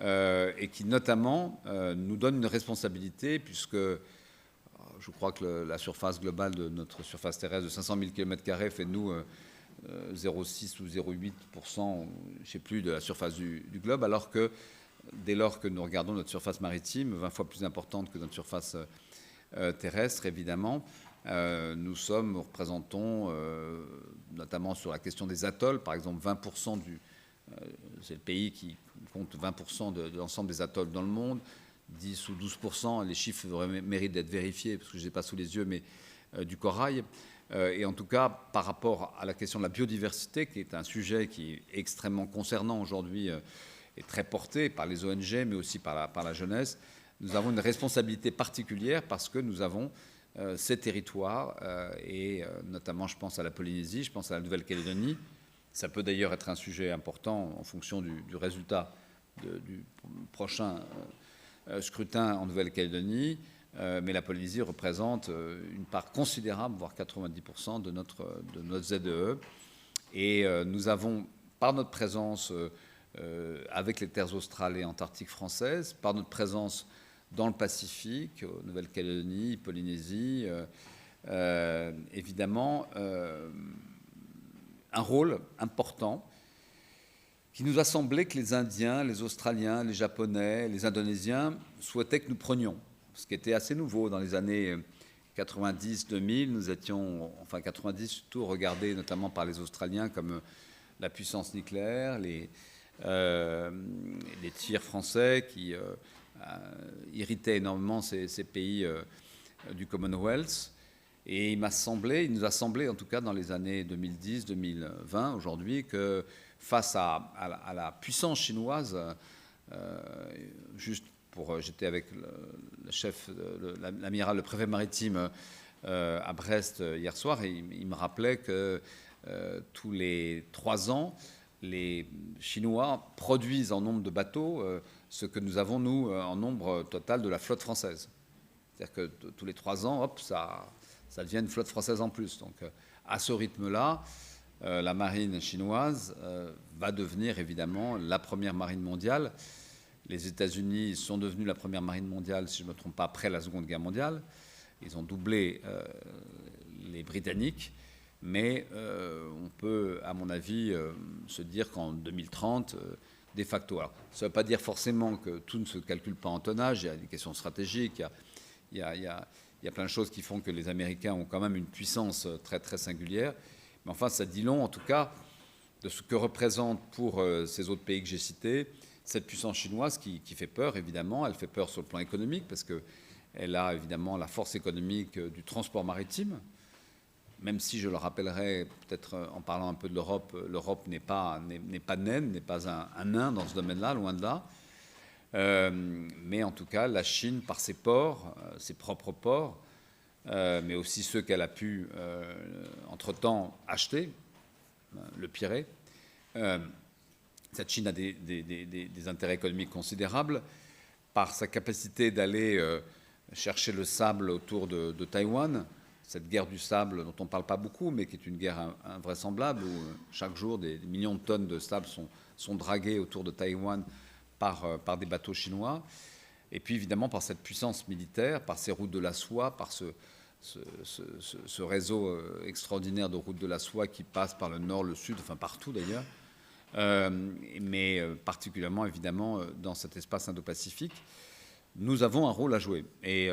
et qui notamment nous donne une responsabilité, puisque je crois que la surface globale de notre surface terrestre de 500 000 km² fait de nous 0,6 ou 0,8%, je ne sais plus, de la surface du globe, alors que dès lors que nous regardons notre surface maritime, 20 fois plus importante que notre surface terrestre, évidemment, nous représentons, notamment sur la question des atolls, par exemple 20% c'est le pays qui compte 20% de l'ensemble des atolls dans le monde, 10 ou 12%, les chiffres méritent d'être vérifiés parce que je ne les ai pas sous les yeux, mais du corail. Et en tout cas, par rapport à la question de la biodiversité, qui est un sujet qui est extrêmement concernant aujourd'hui et très porté par les ONG, mais aussi par la jeunesse, nous avons une responsabilité particulière parce que nous avons ces territoires, et notamment je pense à la Polynésie, je pense à la Nouvelle-Calédonie. Ça peut d'ailleurs être un sujet important en fonction du résultat du prochain scrutin en Nouvelle-Calédonie, mais la Polynésie représente une part considérable, voire 90% de notre ZEE. Et nous avons, par notre présence avec les terres australes et antarctiques françaises, par notre présence dans le Pacifique, Nouvelle-Calédonie, Polynésie, évidemment, un rôle important qui nous a semblé que les Indiens, les Australiens, les Japonais, les Indonésiens souhaitaient que nous prenions, ce qui était assez nouveau dans les années 90-2000. Nous étions, enfin 90 surtout, regardés notamment par les Australiens comme la puissance nucléaire, les tirs français qui irritaient énormément ces pays du Commonwealth. Et il nous a semblé, en tout cas dans les années 2010-2020, aujourd'hui, que face à la puissance chinoise, j'étais avec le chef, l'amiral, le préfet maritime à Brest hier soir, et il me rappelait que tous les 3 ans, les Chinois produisent en nombre de bateaux ce que nous avons, nous, en nombre total de la flotte française. C'est-à-dire que tous les 3 ans, hop, ça devient une flotte française en plus. Donc, à ce rythme-là, la marine chinoise va devenir évidemment la première marine mondiale. Les États-Unis sont devenus la première marine mondiale, si je ne me trompe pas, après la Seconde Guerre mondiale. Ils ont doublé les Britanniques. Mais on peut, à mon avis, se dire qu'en 2030, de facto. Alors, ça ne veut pas dire forcément que tout ne se calcule pas en tonnage. Il y a des questions stratégiques. Il y a plein de choses qui font que les Américains ont quand même une puissance très, très singulière. Mais enfin, ça dit long, en tout cas, de ce que représente pour ces autres pays que j'ai cités cette puissance chinoise qui fait peur, évidemment. Elle fait peur sur le plan économique parce qu'elle a évidemment la force économique du transport maritime. Même si, je le rappellerai, peut-être en parlant un peu de l'Europe, l'Europe n'est pas naine, n'est pas un nain dans ce domaine-là, loin de là. Mais en tout cas, la Chine, par ses ports, ses propres ports, mais aussi ceux qu'elle a pu, entre-temps, acheter, le Pirée, cette Chine a des intérêts économiques considérables par sa capacité d'aller chercher le sable autour de Taïwan, cette guerre du sable dont on ne parle pas beaucoup, mais qui est une guerre invraisemblable, où chaque jour des millions de tonnes de sable sont draguées autour de Taïwan par des bateaux chinois. Et puis évidemment par cette puissance militaire, par ces routes de la soie, par ce réseau extraordinaire de routes de la soie qui passe par le nord, le sud, enfin partout d'ailleurs, mais particulièrement évidemment dans cet espace Indo-Pacifique. Nous avons un rôle à jouer. Et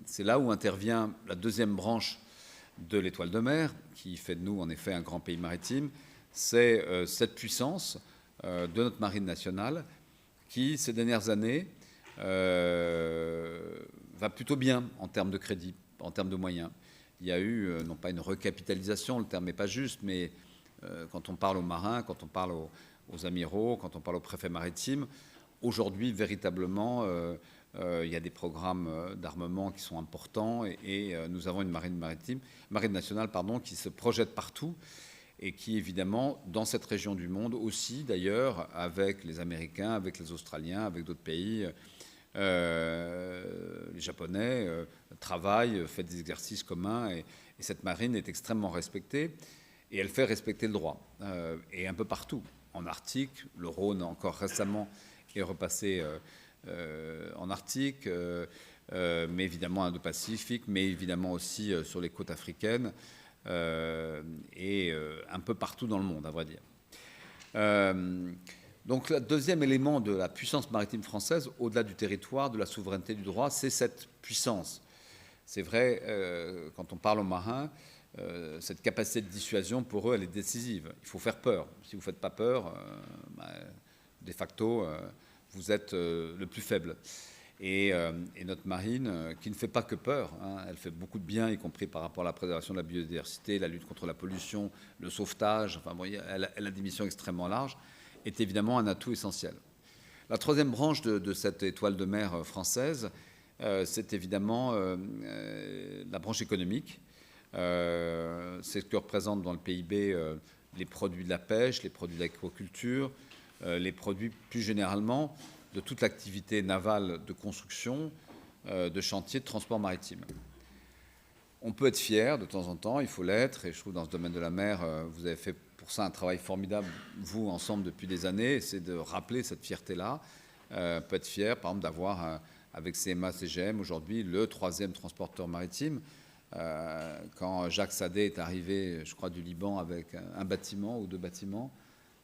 c'est là où intervient la deuxième branche de l'Étoile de mer, qui fait de nous en effet un grand pays maritime. C'est cette puissance de notre marine nationale qui, ces dernières années, va plutôt bien en termes de crédit, en termes de moyens. Il y a eu, non pas une recapitalisation, le terme n'est pas juste, mais quand on parle aux marins, quand on parle aux amiraux, quand on parle aux préfets maritimes, aujourd'hui, véritablement, il y a des programmes d'armement qui sont importants et nous avons une marine nationale qui se projette partout et qui, évidemment, dans cette région du monde aussi, d'ailleurs, avec les Américains, avec les Australiens, avec d'autres pays, les Japonais, travaillent, fait des exercices communs et cette marine est extrêmement respectée et elle fait respecter le droit. Et un peu partout, en Arctique, le Rhône encore récemment est repassé en Arctique, mais évidemment Indo-Pacifique, mais évidemment aussi sur les côtes africaines et un peu partout dans le monde, à vrai dire. Donc le deuxième élément de la puissance maritime française, au-delà du territoire, de la souveraineté du droit, c'est cette puissance. C'est vrai, quand on parle aux marins, cette capacité de dissuasion, pour eux, elle est décisive. Il faut faire peur. Si vous ne faites pas peur, de facto, vous êtes le plus faible. Et notre marine, qui ne fait pas que peur, elle fait beaucoup de bien, y compris par rapport à la préservation de la biodiversité, la lutte contre la pollution, le sauvetage, enfin, bon, elle a des missions extrêmement larges, est évidemment un atout essentiel. La troisième branche de cette étoile de mer française, c'est évidemment la branche économique. C'est ce que représentent dans le PIB les produits de la pêche, les produits de l'aquaculture, les produits plus généralement de toute l'activité navale de construction, de chantier, de transport maritime. On peut être fier de temps en temps, il faut l'être, et je trouve dans ce domaine de la mer, vous avez fait pour ça un travail formidable, vous, ensemble, depuis des années, et c'est de rappeler cette fierté-là. On peut être fier, par exemple, d'avoir, avec CMA-CGM, aujourd'hui, le 3e transporteur maritime. Quand Jacques Sadet est arrivé, je crois, du Liban avec un bâtiment ou 2 bâtiments,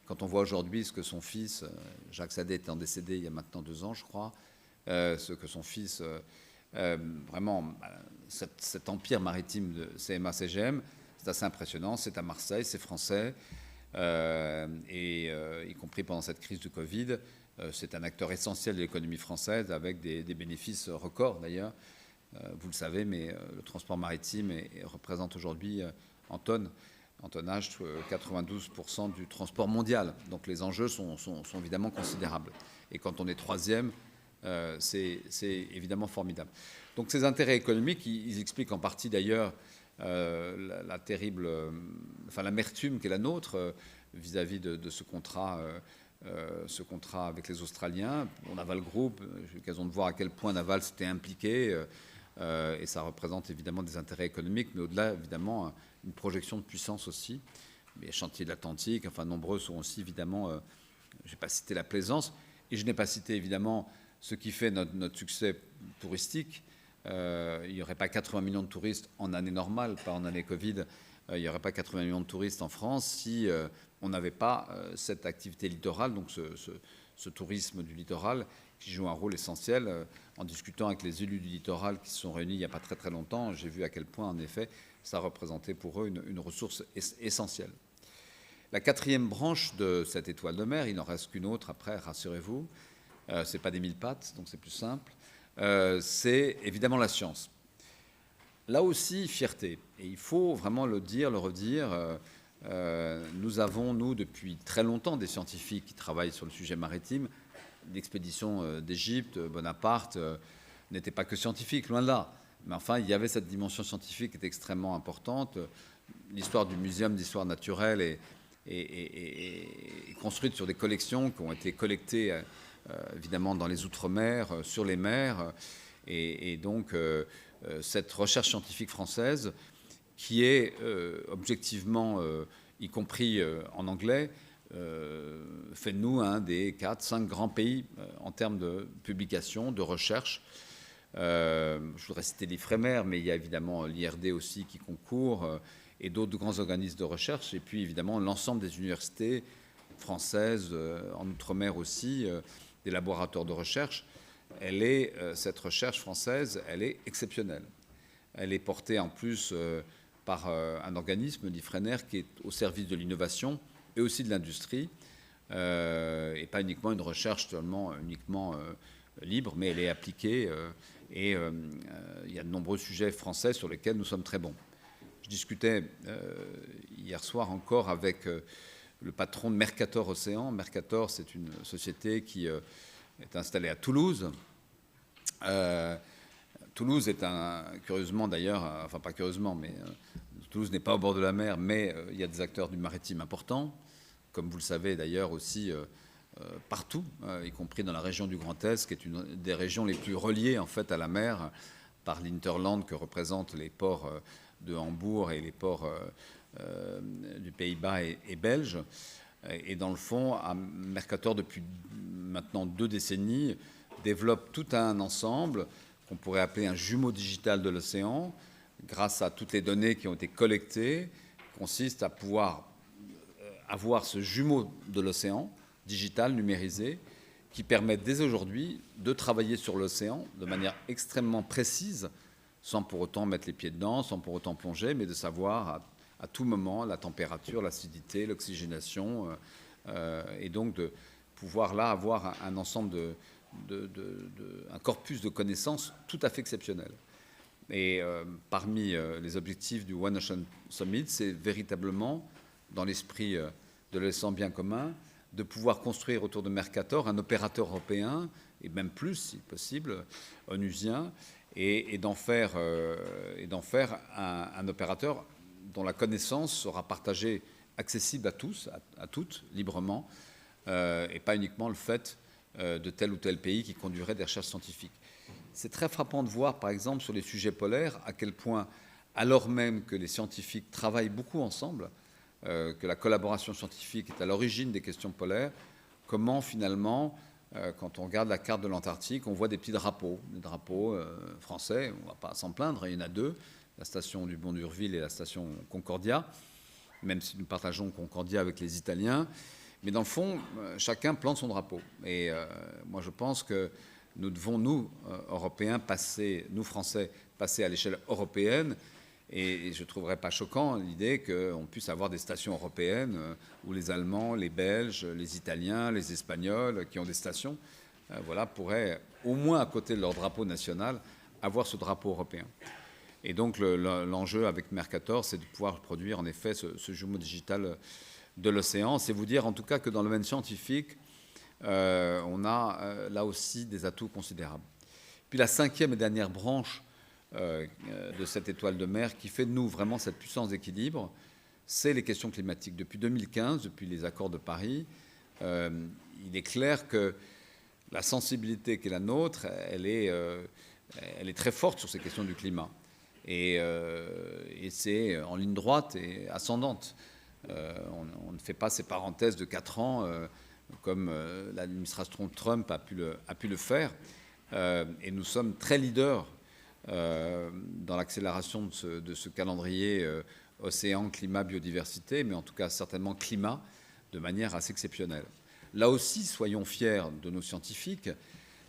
quand on voit aujourd'hui ce que son fils, Jacques Sadet étant décédé il y a maintenant 2 ans, je crois, ce que son fils, vraiment, cet empire maritime de CMA-CGM, c'est assez impressionnant. C'est à Marseille, c'est français, y compris pendant cette crise du Covid, c'est un acteur essentiel de l'économie française avec des bénéfices records d'ailleurs. Vous le savez, mais le transport maritime représente aujourd'hui en tonnes, en tonnage, 92% du transport mondial. Donc les enjeux sont évidemment considérables. Et quand on est troisième, c'est évidemment formidable. Donc ces intérêts économiques, ils expliquent en partie d'ailleurs la terrible, l'amertume qu'est la nôtre vis-à-vis de ce contrat avec les Australiens. Naval Group, j'ai eu l'occasion de voir à quel point Naval s'était impliqué, et ça représente évidemment des intérêts économiques, mais au-delà, évidemment, une projection de puissance aussi. Les chantiers de l'Atlantique, nombreux sont aussi, évidemment, je n'ai pas cité la plaisance, et je n'ai pas cité, évidemment, ce qui fait notre succès touristique. Il n'y aurait pas 80 millions de touristes en année normale, pas en année Covid. Il n'y aurait pas 80 millions de touristes en France si on n'avait pas cette activité littorale, donc ce tourisme du littoral qui joue un rôle essentiel. En discutant avec les élus du littoral qui se sont réunis il n'y a pas très très longtemps, j'ai vu à quel point, en effet, ça représentait pour eux une ressource essentielle. La quatrième branche de cette étoile de mer, il n'en reste qu'une autre après, rassurez-vous, ce n'est pas des mille pattes, donc c'est plus simple, c'est évidemment la science. Là aussi, fierté. Et il faut vraiment le dire, le redire. Nous avons, depuis très longtemps, des scientifiques qui travaillent sur le sujet maritime. L'expédition d'Égypte, Bonaparte, n'était pas que scientifique, loin de là. Mais enfin, il y avait cette dimension scientifique qui est extrêmement importante. L'histoire du muséum d'histoire naturelle est construite sur des collections qui ont été collectées, évidemment, dans les Outre-mer, sur les mers. Et donc, cette recherche scientifique française, qui est objectivement, y compris en anglais, fait de nous un des 4-5 grands pays en termes de publication, de recherche. Je voudrais citer l'IFREMER, mais il y a évidemment l'IRD aussi qui concourt, et d'autres grands organismes de recherche, et puis évidemment l'ensemble des universités françaises, en Outre-mer aussi, des laboratoires de recherche. Cette recherche française, elle est exceptionnelle. Elle est portée en plus par un organisme, l'IFRENER, qui est au service de l'innovation et aussi de l'industrie, et pas uniquement une recherche uniquement libre, mais elle est appliquée, et il y a de nombreux sujets français sur lesquels nous sommes très bons. Je discutais hier soir encore avec le patron de Mercator Océan. Mercator, c'est une société qui est installée à Toulouse. Toulouse est curieusement d'ailleurs, enfin pas curieusement, mais Toulouse n'est pas au bord de la mer, mais il y a des acteurs du maritime importants, comme vous le savez d'ailleurs aussi partout, y compris dans la région du Grand Est, qui est une des régions les plus reliées en fait à la mer par l'hinterland que représentent les ports de Hambourg et les ports du Pays-Bas et belges. Et dans le fond, Mercator, depuis maintenant 2 décennies, développe tout un ensemble qu'on pourrait appeler un jumeau digital de l'océan, grâce à toutes les données qui ont été collectées, consiste à pouvoir avoir ce jumeau de l'océan, digital, numérisé, qui permet dès aujourd'hui de travailler sur l'océan de manière extrêmement précise, sans pour autant mettre les pieds dedans, sans pour autant plonger, mais de savoir à tout moment la température, l'acidité, l'oxygénation, et donc de pouvoir là avoir un ensemble un corpus de connaissances tout à fait exceptionnel. Et parmi les objectifs du One Ocean Summit, c'est véritablement, dans l'esprit de l'océan bien commun, de pouvoir construire autour de Mercator un opérateur européen, et même plus, si possible, onusien, et d'en faire un opérateur dont la connaissance sera partagée, accessible à tous, à toutes, librement, et pas uniquement le fait de tel ou tel pays qui conduirait des recherches scientifiques. C'est très frappant de voir, par exemple, sur les sujets polaires, à quel point, alors même que les scientifiques travaillent beaucoup ensemble, que la collaboration scientifique est à l'origine des questions polaires, comment finalement, quand on regarde la carte de l'Antarctique, on voit des petits drapeaux, des drapeaux français, on ne va pas s'en plaindre, il y en a 2, la station du Mont d'Urville et la station Concordia, même si nous partageons Concordia avec les Italiens. Mais dans le fond, chacun plante son drapeau. Et moi, je pense que nous devons, nous, Européens, nous, Français, passer à l'échelle européenne. Et je ne trouverais pas choquant l'idée qu'on puisse avoir des stations européennes où les Allemands, les Belges, les Italiens, les Espagnols, qui ont des stations, pourraient, au moins à côté de leur drapeau national, avoir ce drapeau européen. Et donc l'enjeu avec Mercator, c'est de pouvoir produire en effet ce jumeau digital de l'océan. C'est vous dire en tout cas que dans le domaine scientifique, on a là aussi des atouts considérables. Puis la cinquième et dernière branche de cette étoile de mer qui fait de nous vraiment cette puissance d'équilibre, c'est les questions climatiques. Depuis 2015, depuis les accords de Paris, il est clair que la sensibilité qui est la nôtre, elle est très forte sur ces questions du climat. Et c'est en ligne droite et ascendante. On ne fait pas ces parenthèses de 4 ans comme l'administration Trump a pu le faire. Et nous sommes très leaders dans l'accélération de ce calendrier océan, climat, biodiversité, mais en tout cas certainement climat, de manière assez exceptionnelle. Là aussi, soyons fiers de nos scientifiques.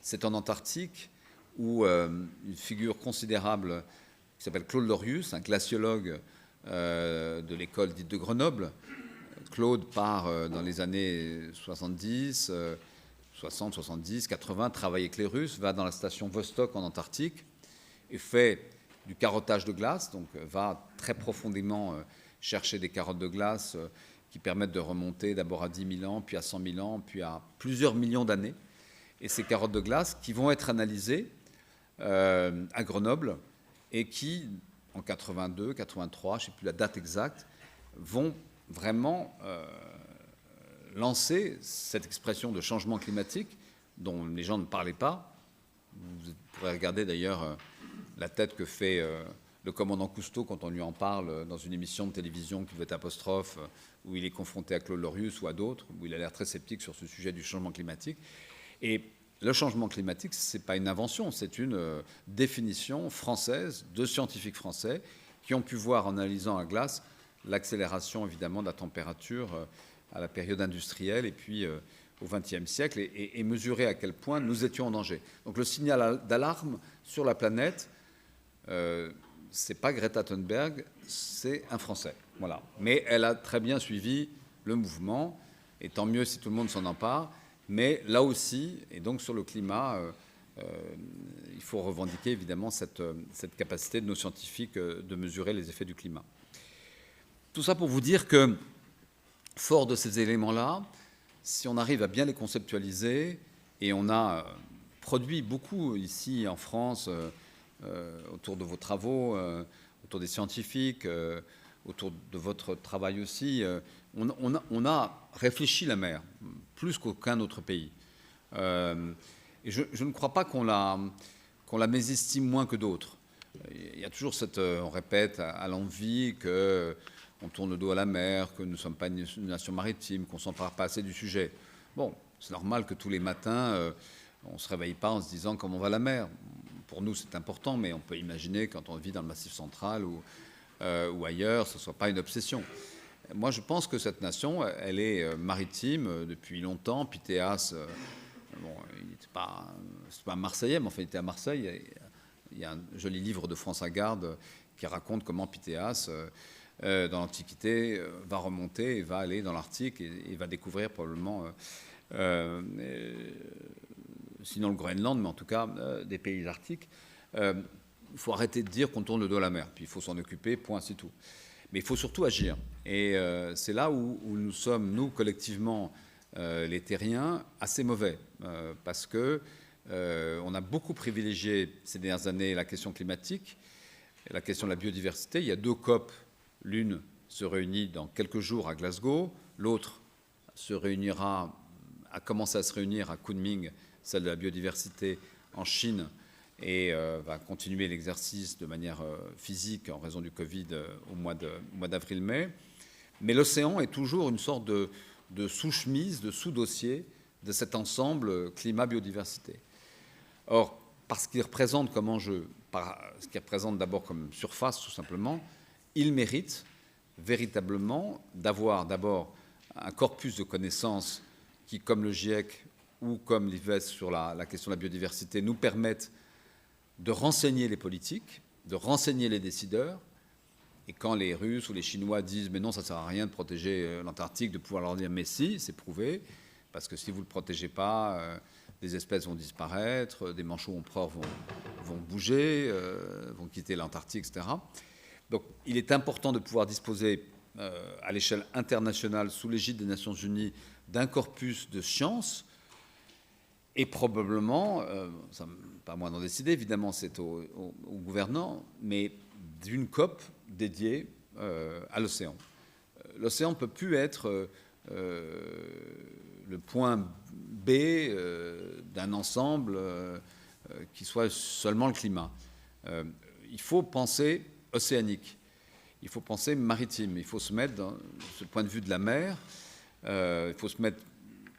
C'est en Antarctique où une figure considérable qui s'appelle Claude Lorius, un glaciologue de l'école dite de Grenoble. Claude part dans les années 70, 60, 70, 80, travaille avec les Russes, va dans la station Vostok en Antarctique et fait du carottage de glace, donc va très profondément chercher des carottes de glace qui permettent de remonter d'abord à 10 000 ans, puis à 100 000 ans, puis à plusieurs millions d'années. Et ces carottes de glace qui vont être analysées à Grenoble et qui, en 82, 83, je ne sais plus la date exacte, vont vraiment lancer cette expression de changement climatique dont les gens ne parlaient pas. Vous pourrez regarder d'ailleurs la tête que fait le commandant Cousteau quand on lui en parle dans une émission de télévision qui veut être apostrophe, où il est confronté à Claude Lorius ou à d'autres, où il a l'air très sceptique sur ce sujet du changement climatique. Et le changement climatique, ce n'est pas une invention, c'est une définition française de scientifiques français qui ont pu voir en analysant la glace l'accélération évidemment de la température à la période industrielle et puis au XXe siècle et mesurer à quel point nous étions en danger. Donc le signal d'alarme sur la planète, c'est pas Greta Thunberg, c'est un Français. Voilà. Mais elle a très bien suivi le mouvement, et tant mieux si tout le monde s'en empare. Mais là aussi, et donc sur le climat, il faut revendiquer évidemment cette capacité de nos scientifiques de mesurer les effets du climat. Tout ça pour vous dire que, fort de ces éléments-là, si on arrive à bien les conceptualiser, et on a produit beaucoup ici en France autour de vos travaux, autour des scientifiques, autour de votre travail aussi, on a réfléchi la mer, plus qu'aucun autre pays. Et je ne crois pas qu'on la mésestime moins que d'autres. Il y a toujours on répète à l'envi qu'on tourne le dos à la mer, que nous ne sommes pas une nation maritime, qu'on ne s'empare pas assez du sujet. Bon, c'est normal que tous les matins, on ne se réveille pas en se disant comment va la mer. Pour nous, c'est important, mais on peut imaginer quand on vit dans le Massif central ou ailleurs, ce ne soit pas une obsession. Moi, je pense que cette nation, elle est maritime depuis longtemps. Pythéas, il n'était pas un Marseillais, mais enfin, il était à Marseille. Il y a un joli livre de France Agarde qui raconte comment Pythéas, dans l'Antiquité, va remonter et va aller dans l'Arctique et va découvrir probablement, sinon le Groenland, mais en tout cas des pays arctiques. Il faut arrêter de dire qu'on tourne le dos à la mer, puis il faut s'en occuper, point, c'est tout. Mais il faut surtout agir. Et c'est là où nous sommes, nous, collectivement, les terriens, assez mauvais. Parce que on a beaucoup privilégié ces dernières années la question climatique, la question de la biodiversité. Il y a 2 COP. L'une se réunit dans quelques jours à Glasgow. L'autre a commencé à se réunir à Kunming, celle de la biodiversité en Chine, et va continuer l'exercice de manière physique en raison du Covid au mois d'avril-mai. Mais l'océan est toujours une sorte de sous-chemise, de sous-dossier de cet ensemble climat-biodiversité. Or, parce qu'il représente comme enjeu, ce qu'il représente d'abord comme surface tout simplement, il mérite véritablement d'avoir d'abord un corpus de connaissances qui, comme le GIEC ou comme l'IVES sur la question de la biodiversité, nous permettent de renseigner les politiques, de renseigner les décideurs. Et quand les Russes ou les Chinois disent « mais non, ça ne sert à rien de protéger l'Antarctique », de pouvoir leur dire « mais si, c'est prouvé, parce que si vous ne le protégez pas, des espèces vont disparaître, des manchots empereurs vont bouger, vont quitter l'Antarctique, etc. Donc il est important de pouvoir disposer à l'échelle internationale, sous l'égide des Nations Unies, d'un corpus de sciences. Et probablement, pas à moi d'en décider, évidemment c'est aux gouvernants, mais d'une COP dédiée à l'océan. L'océan ne peut plus être le point B d'un ensemble qui soit seulement le climat. Il faut penser océanique, il faut penser maritime, il faut se mettre dans ce point de vue de la mer, il faut se mettre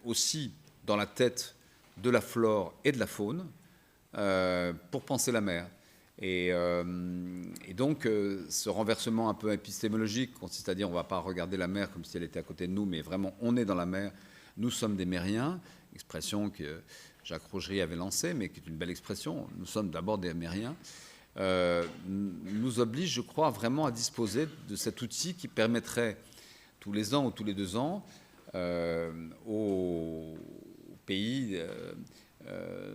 aussi dans la tête de la flore et de la faune pour penser la mer. Et donc, ce renversement un peu épistémologique consiste à dire on ne va pas regarder la mer comme si elle était à côté de nous, mais vraiment on est dans la mer, nous sommes des mériens, expression que Jacques Rougerie avait lancée, mais qui est une belle expression, nous sommes d'abord des mériens, nous oblige, je crois, vraiment à disposer de cet outil qui permettrait tous les ans ou tous les 2 ans aux pays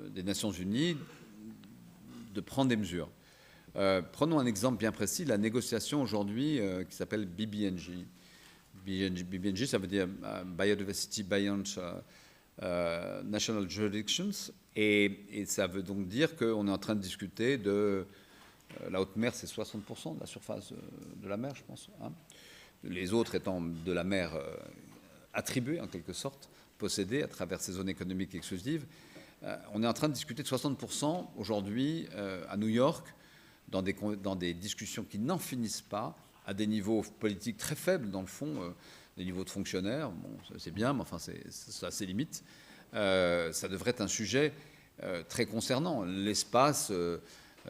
des Nations Unies de prendre des mesures. Prenons un exemple bien précis, la négociation aujourd'hui qui s'appelle BBNJ. BBNJ, ça veut dire Biodiversity Beyond National Jurisdictions, et ça veut donc dire qu'on est en train de discuter de la haute mer, c'est 60% de la surface de la mer, je pense, hein. Les autres étant de la mer attribuée en quelque sorte, possédée à travers ces zones économiques exclusives. On est en train de discuter de 60% aujourd'hui à New York, dans des discussions qui n'en finissent pas, à des niveaux politiques très faibles, dans le fond, des niveaux de fonctionnaires. Bon, c'est bien, mais enfin, ça a ses limites. Ça devrait être un sujet très concernant. L'espace,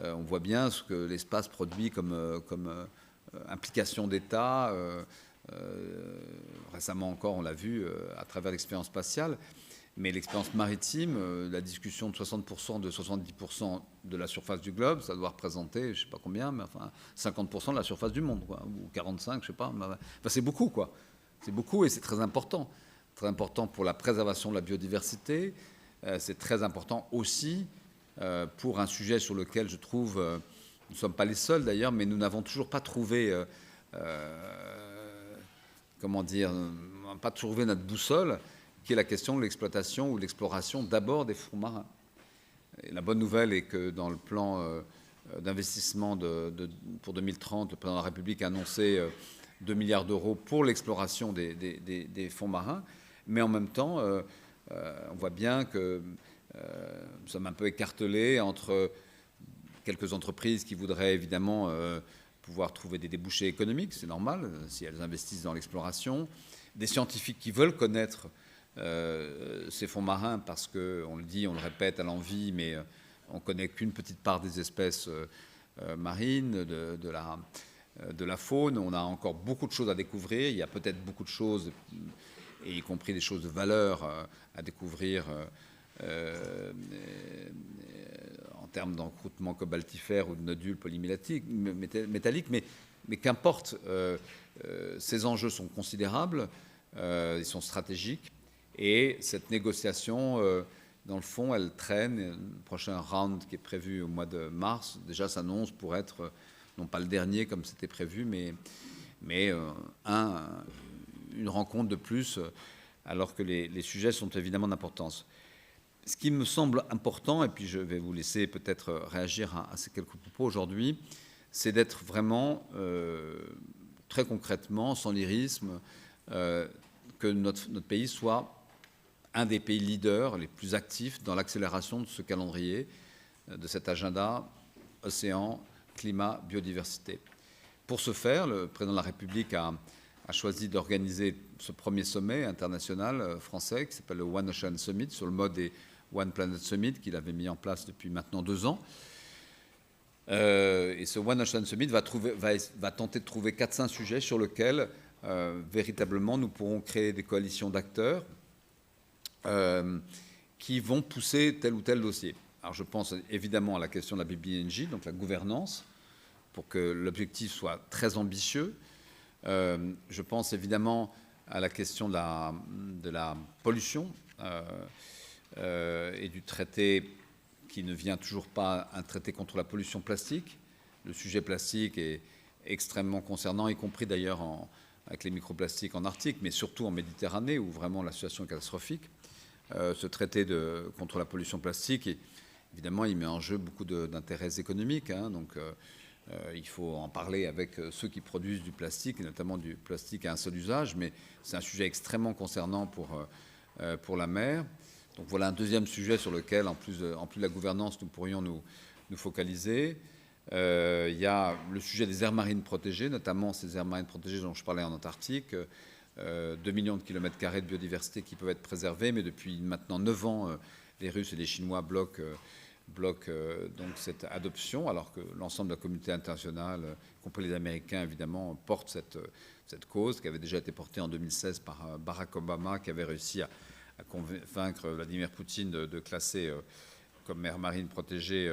on voit bien ce que l'espace produit comme implication d'État. Récemment encore, on l'a vu à travers l'expérience spatiale. Mais l'expérience maritime, la discussion de 60%, de 70% de la surface du globe, ça doit représenter, je ne sais pas combien, mais enfin 50% de la surface du monde, quoi, ou 45, je ne sais pas. Enfin, c'est beaucoup, quoi. C'est beaucoup et c'est très important. Très important pour la préservation de la biodiversité. C'est très important aussi pour un sujet sur lequel je trouve, nous ne sommes pas les seuls d'ailleurs, mais nous n'avons toujours pas trouvé, comment dire, pas trouvé notre boussole, qui est la question de l'exploitation ou de l'exploration d'abord des fonds marins. Et la bonne nouvelle est que dans le plan d'investissement pour 2030, le président de la République a annoncé 2 milliards d'euros pour l'exploration des fonds marins, mais en même temps, on voit bien que nous sommes un peu écartelés entre quelques entreprises qui voudraient évidemment pouvoir trouver des débouchés économiques, c'est normal, si elles investissent dans l'exploration, des scientifiques qui veulent connaître ces fonds marins parce qu'on le dit, on le répète à l'envi, mais on ne connaît qu'une petite part des espèces marines, de la faune. On a encore beaucoup de choses à découvrir. Il y a peut-être beaucoup de choses, et y compris des choses de valeur à découvrir en termes d'encroûtement cobaltifère ou de nodules polymétalliques, mais qu'importe, ces enjeux sont considérables, ils sont stratégiques. Et cette négociation, dans le fond, elle traîne. Le prochain round qui est prévu au mois de mars, déjà s'annonce pour être, non pas le dernier comme c'était prévu, mais une rencontre de plus, alors que les sujets sont évidemment d'importance. Ce qui me semble important, et puis je vais vous laisser peut-être réagir à ces quelques propos aujourd'hui, c'est d'être vraiment, très concrètement, sans lyrisme, que notre pays soit un des pays leaders les plus actifs dans l'accélération de ce calendrier, de cet agenda océan, climat, biodiversité. Pour ce faire, le président de la République a choisi d'organiser ce premier sommet international français qui s'appelle le One Ocean Summit, sur le mode des One Planet Summit qu'il avait mis en place depuis maintenant 2 ans. Et ce One Ocean Summit va tenter de trouver 4-5 sujets sur lesquels véritablement nous pourrons créer des coalitions d'acteurs qui vont pousser tel ou tel dossier. Alors je pense évidemment à la question de la BBNJ, donc la gouvernance, pour que l'objectif soit très ambitieux. Je pense évidemment à la question de la pollution. et du traité qui ne vient toujours pas, un traité contre la pollution plastique. Le sujet plastique est extrêmement concernant, y compris d'ailleurs avec les microplastiques en Arctique, mais surtout en Méditerranée, où vraiment la situation est catastrophique. Ce traité contre la pollution plastique, évidemment, il met en jeu beaucoup d'intérêts économiques, hein, donc il faut en parler avec ceux qui produisent du plastique, et notamment du plastique à un seul usage, mais c'est un sujet extrêmement concernant pour la mer. Donc voilà un deuxième sujet sur lequel, en plus de la gouvernance, nous pourrions nous focaliser. Il y a le sujet des aires marines protégées, notamment ces aires marines protégées dont je parlais en Antarctique. 2 millions de kilomètres carrés de biodiversité qui peuvent être préservés, mais depuis maintenant 9 ans, les Russes et les Chinois bloquent donc cette adoption, alors que l'ensemble de la communauté internationale, y compris les Américains évidemment, portent cette cause qui avait déjà été portée en 2016 par Barack Obama, qui avait réussi à convaincre Vladimir Poutine de classer comme mer marine protégée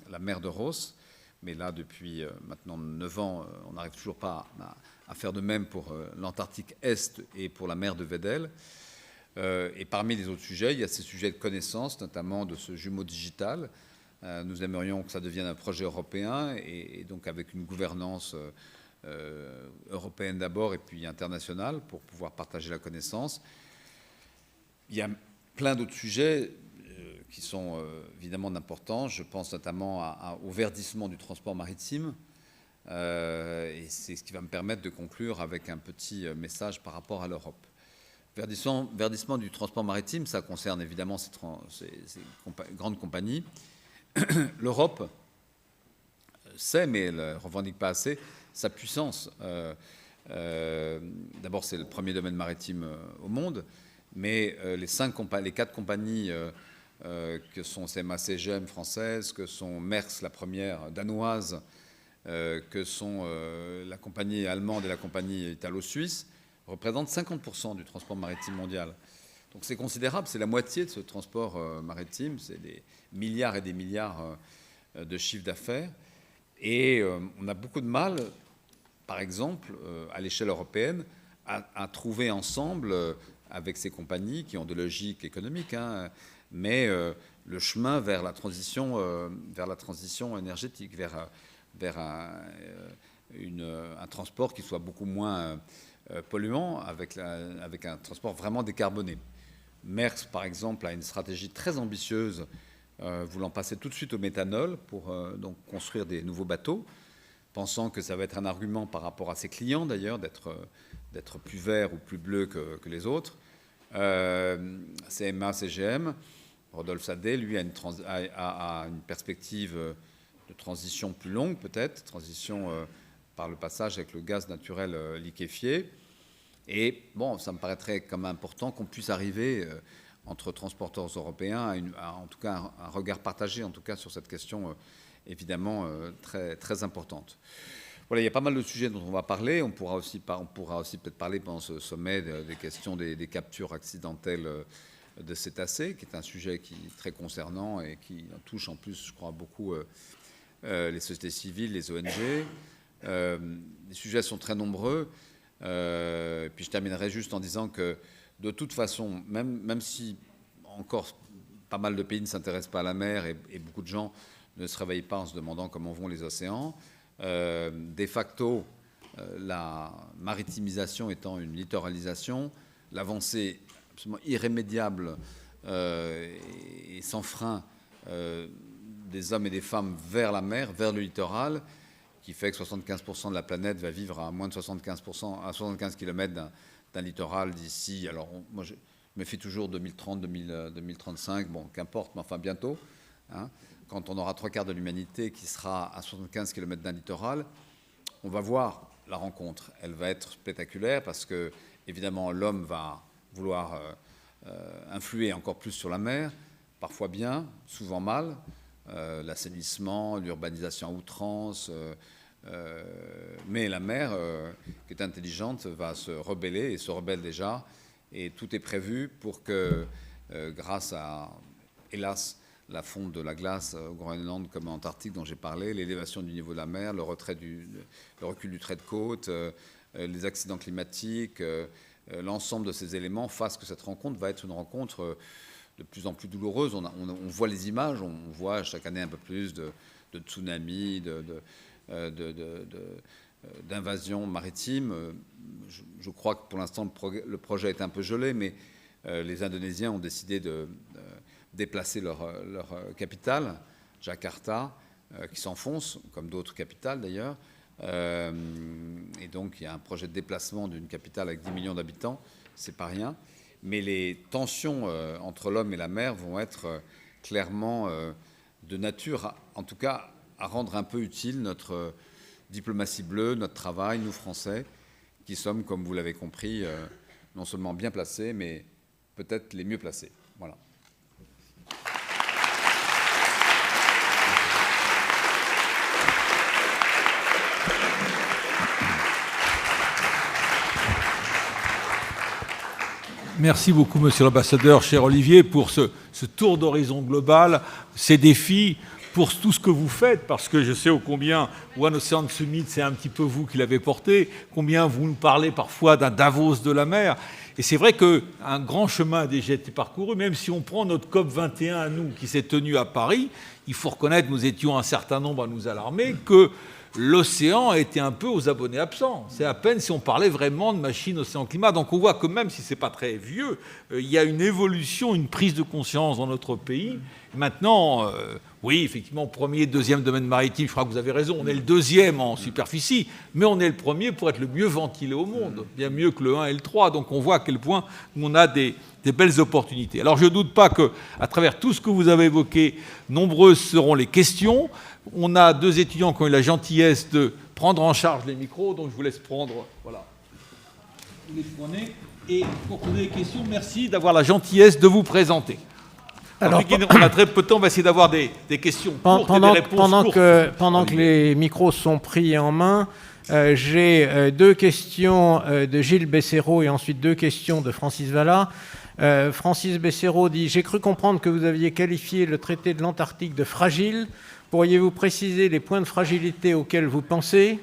la mer de Ross. Mais là, depuis maintenant 9 ans, on n'arrive toujours pas à faire de même pour l'Antarctique Est et pour la mer de Weddell. Et parmi les autres sujets, il y a ces sujets de connaissance, notamment de ce jumeau digital. Nous aimerions que ça devienne un projet européen et donc avec une gouvernance européenne d'abord et puis internationale pour pouvoir partager la connaissance. Il y a plein d'autres sujets qui sont évidemment d'importance. Je pense notamment au verdissement du transport maritime. Et c'est ce qui va me permettre de conclure avec un petit message par rapport à l'Europe. Verdissement du transport maritime, ça concerne évidemment ces grandes compagnies. L'Europe sait, mais elle ne revendique pas assez, sa puissance. D'abord, c'est le premier domaine maritime au monde, mais les 4 compagnies que sont CMA CGM française, que sont Maersk, la première danoise, que sont la compagnie allemande et la compagnie italo-suisse, représentent 50% du transport maritime mondial. Donc c'est considérable, c'est la moitié de ce transport maritime, c'est des milliards et des milliards de chiffres d'affaires. Et on a beaucoup de mal, par exemple, à l'échelle européenne, à trouver ensemble, avec ces compagnies qui ont de logique économique, hein, mais le chemin vers la transition énergétique, vers un transport qui soit beaucoup moins polluant, avec un transport vraiment décarboné. Maersk, par exemple, a une stratégie très ambitieuse, voulant passer tout de suite au méthanol pour donc construire des nouveaux bateaux, pensant que ça va être un argument par rapport à ses clients, d'ailleurs, d'être plus vert ou plus bleu que les autres. CMA, CGM, Rodolphe Sadé, lui, a une perspective de transition plus longue, peut-être, transition par le passage avec le gaz naturel liquéfié. Et bon, ça me paraîtrait quand même important qu'on puisse arriver entre transporteurs européens en tout cas un regard partagé, en tout cas sur cette question évidemment très, très importante. Voilà, il y a pas mal de sujets dont on va parler. On pourra aussi peut-être parler pendant ce sommet des questions des captures accidentelles de cétacés, qui est un sujet qui est très concernant et qui touche en plus, je crois, beaucoup les sociétés civiles, les ONG. Les sujets sont très nombreux. Et puis je terminerai juste en disant que de toute façon, même si encore pas mal de pays ne s'intéressent pas à la mer et beaucoup de gens ne se réveillent pas en se demandant comment vont les océans, de facto, la maritimisation étant une littoralisation, l'avancée absolument irrémédiable et sans frein des hommes et des femmes vers la mer, vers le littoral, qui fait que 75% de la planète va vivre à moins de 75 km d'un littoral d'ici. Alors, moi, je me fie toujours 2030, 2035, bon, qu'importe, mais enfin bientôt, hein, quand on aura 3/4 de l'humanité qui sera à 75 km d'un littoral, on va voir la rencontre. Elle va être spectaculaire parce que, évidemment, l'homme va vouloir influer encore plus sur la mer, parfois bien, souvent mal. L'assainissement, l'urbanisation à outrance, mais la mer, qui est intelligente, va se rebeller et se rebelle déjà, et tout est prévu pour que, grâce à, hélas, la fonte de la glace au Groenland comme en Antarctique dont j'ai parlé, l'élévation du niveau de la mer, le recul du trait de côte, les accidents climatiques, l'ensemble de ces éléments fassent que cette rencontre va être une rencontre de plus en plus douloureuse. On voit les images, on voit chaque année un peu plus de tsunamis, d'invasions maritimes. Je crois que pour l'instant, le projet est un peu gelé, mais les Indonésiens ont décidé de déplacer leur capitale, Jakarta, qui s'enfonce, comme d'autres capitales d'ailleurs. Et donc, il y a un projet de déplacement d'une capitale avec 10 millions d'habitants, c'est pas rien. Mais les tensions entre l'homme et la mer vont être clairement de nature, en tout cas, à rendre un peu utile notre diplomatie bleue, notre travail, nous Français, qui sommes, comme vous l'avez compris, non seulement bien placés, mais peut-être les mieux placés. Voilà. Merci beaucoup, monsieur l'ambassadeur, cher Olivier, pour ce tour d'horizon global, ces défis, pour tout ce que vous faites, parce que je sais ô combien One Ocean Summit, c'est un petit peu vous qui l'avez porté, combien vous nous parlez parfois d'un Davos de la mer. Et c'est vrai qu'un grand chemin a déjà été parcouru, même si on prend notre COP 21 à nous, qui s'est tenu à Paris, il faut reconnaître, nous étions un certain nombre à nous alarmer, que l'océan était un peu aux abonnés absents. C'est à peine si on parlait vraiment de machine océan-climat. Donc on voit que même si ce n'est pas très vieux, il y a une évolution, une prise de conscience dans notre pays. Maintenant, oui, effectivement, premier, deuxième domaine maritime, je crois que vous avez raison, on est le deuxième en superficie, mais on est le premier pour être le mieux ventilé au monde, bien mieux que le 1 et le 3. Donc on voit à quel point on a des belles opportunités. Alors je ne doute pas qu'à travers tout ce que vous avez évoqué, nombreuses seront les questions. On a 2 étudiants qui ont eu la gentillesse de prendre en charge les micros, donc je vous laisse prendre. Voilà. Vous les prenez. Et pour poser des questions, merci d'avoir la gentillesse de vous présenter. Alors, on a très peu de temps, on va essayer d'avoir des questions courtes et des réponses courtes. Pendant que les micros sont pris en main, j'ai 2 questions de Gilles Besséraud et ensuite 2 questions de Francis Vallat. Francis Besséraud dit « J'ai cru comprendre que vous aviez qualifié le traité de l'Antarctique de fragile. Pourriez-vous préciser les points de fragilité auxquels vous pensez ?»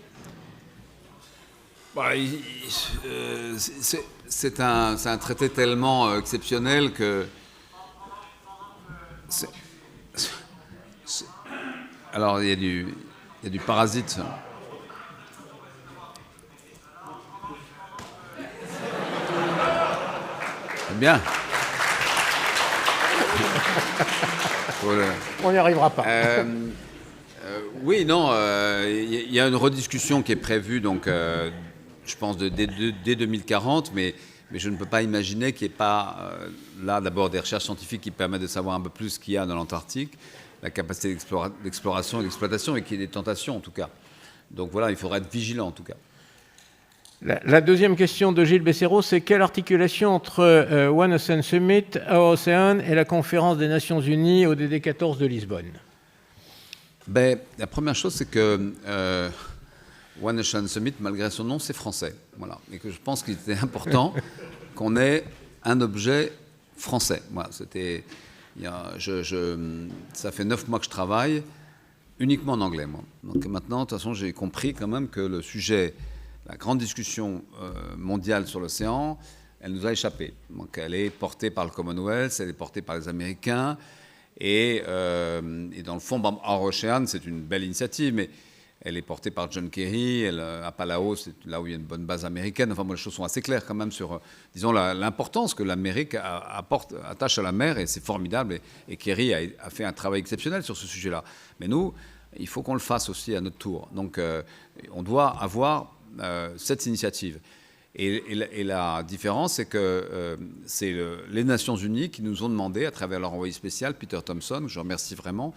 C'est un traité tellement exceptionnel que... Alors, il y a du parasite. C'est bien. On n'y arrivera pas. Oui, non, il y a une rediscussion qui est prévue, donc, je pense, dès 2040, mais je ne peux pas imaginer qu'il n'y ait pas, là, d'abord, des recherches scientifiques qui permettent de savoir un peu plus ce qu'il y a dans l'Antarctique, la capacité d'exploration et d'exploitation, et qu'il y ait des tentations, en tout cas. Donc voilà, il faudra être vigilant, en tout cas. La deuxième question de Gilles Besséraud, c'est quelle articulation entre One Ocean Summit, Our Ocean et la conférence des Nations Unies au DD 14 de Lisbonne? La première chose, c'est que One Ocean Summit, malgré son nom, c'est français. Voilà. Et que je pense qu'il était important qu'on ait un objet français. Voilà, ça fait 9 mois que je travaille uniquement en anglais, moi. Donc maintenant, de toute façon, j'ai compris quand même que le sujet, la grande discussion mondiale sur l'océan, elle nous a échappé. Donc elle est portée par le Commonwealth, elle est portée par les Américains. Et dans le fond, Our Ocean, c'est une belle initiative, mais elle est portée par John Kerry. À Palau, c'est là où il y a une bonne base américaine. Enfin, moi, les choses sont assez claires quand même sur, disons, l'importance que l'Amérique attache à la mer, et c'est formidable. Et Kerry a fait un travail exceptionnel sur ce sujet-là. Mais nous, il faut qu'on le fasse aussi à notre tour. Donc, on doit avoir cette initiative. Et la différence, c'est que c'est les Nations Unies qui nous ont demandé, à travers leur envoyé spécial, Peter Thompson, que je remercie vraiment,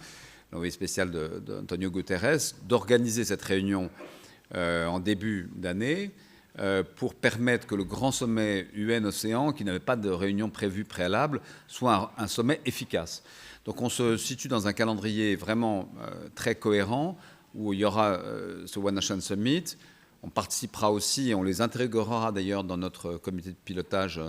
l'envoyé spécial d'Antonio Guterres, d'organiser cette réunion en début d'année pour permettre que le grand sommet UN-Océan, qui n'avait pas de réunion prévue préalable, soit un sommet efficace. Donc on se situe dans un calendrier vraiment très cohérent, où il y aura ce One Ocean Summit. On participera aussi, et on les intégrera d'ailleurs dans notre comité de pilotage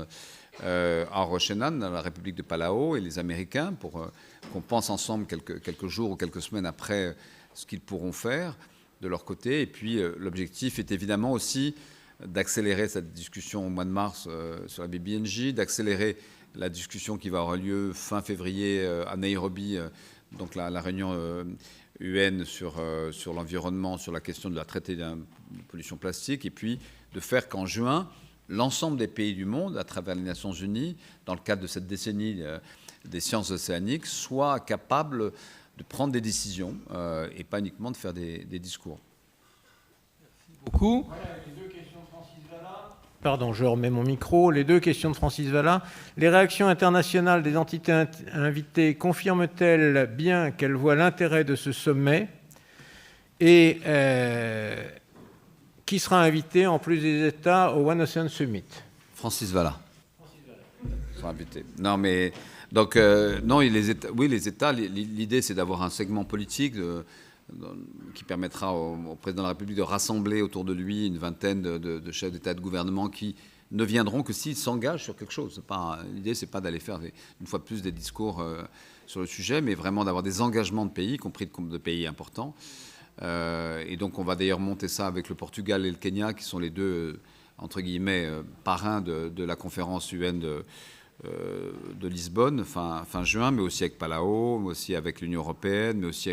à Oceanan, dans la République de Palau, et les Américains, pour qu'on pense ensemble quelques jours ou quelques semaines après ce qu'ils pourront faire de leur côté. Et puis l'objectif est évidemment aussi d'accélérer cette discussion au mois de mars sur la BBNJ, d'accélérer la discussion qui va avoir lieu fin février à Nairobi, donc la réunion UN sur l'environnement, sur la question de la traité de pollution plastique, et puis de faire qu'en juin, l'ensemble des pays du monde, à travers les Nations Unies, dans le cadre de cette décennie des sciences océaniques, soient capables de prendre des décisions et pas uniquement de faire des discours. Merci beaucoup. Voilà, les deux questions de Francis Vallat. Pardon, je remets mon micro. Les deux questions de Francis Vallat. Les réactions internationales des entités invitées confirment-elles bien qu'elles voient l'intérêt de ce sommet? Et qui sera invité en plus des États au One Ocean Summit? Francis Vallat. Sont invités. Non, mais donc non, les États. L'idée, c'est d'avoir un segment politique qui permettra au président de la République de rassembler autour de lui une vingtaine de chefs d'État et de gouvernement qui ne viendront que s'ils s'engagent sur quelque chose. L'idée, c'est pas d'aller faire une fois de plus des discours sur le sujet, mais vraiment d'avoir des engagements de pays, y compris de pays importants. Et donc, on va d'ailleurs monter ça avec le Portugal et le Kenya, qui sont les deux, entre guillemets, parrains de la conférence UN de Lisbonne, fin juin, mais aussi avec Palau, mais aussi avec l'Union européenne, mais aussi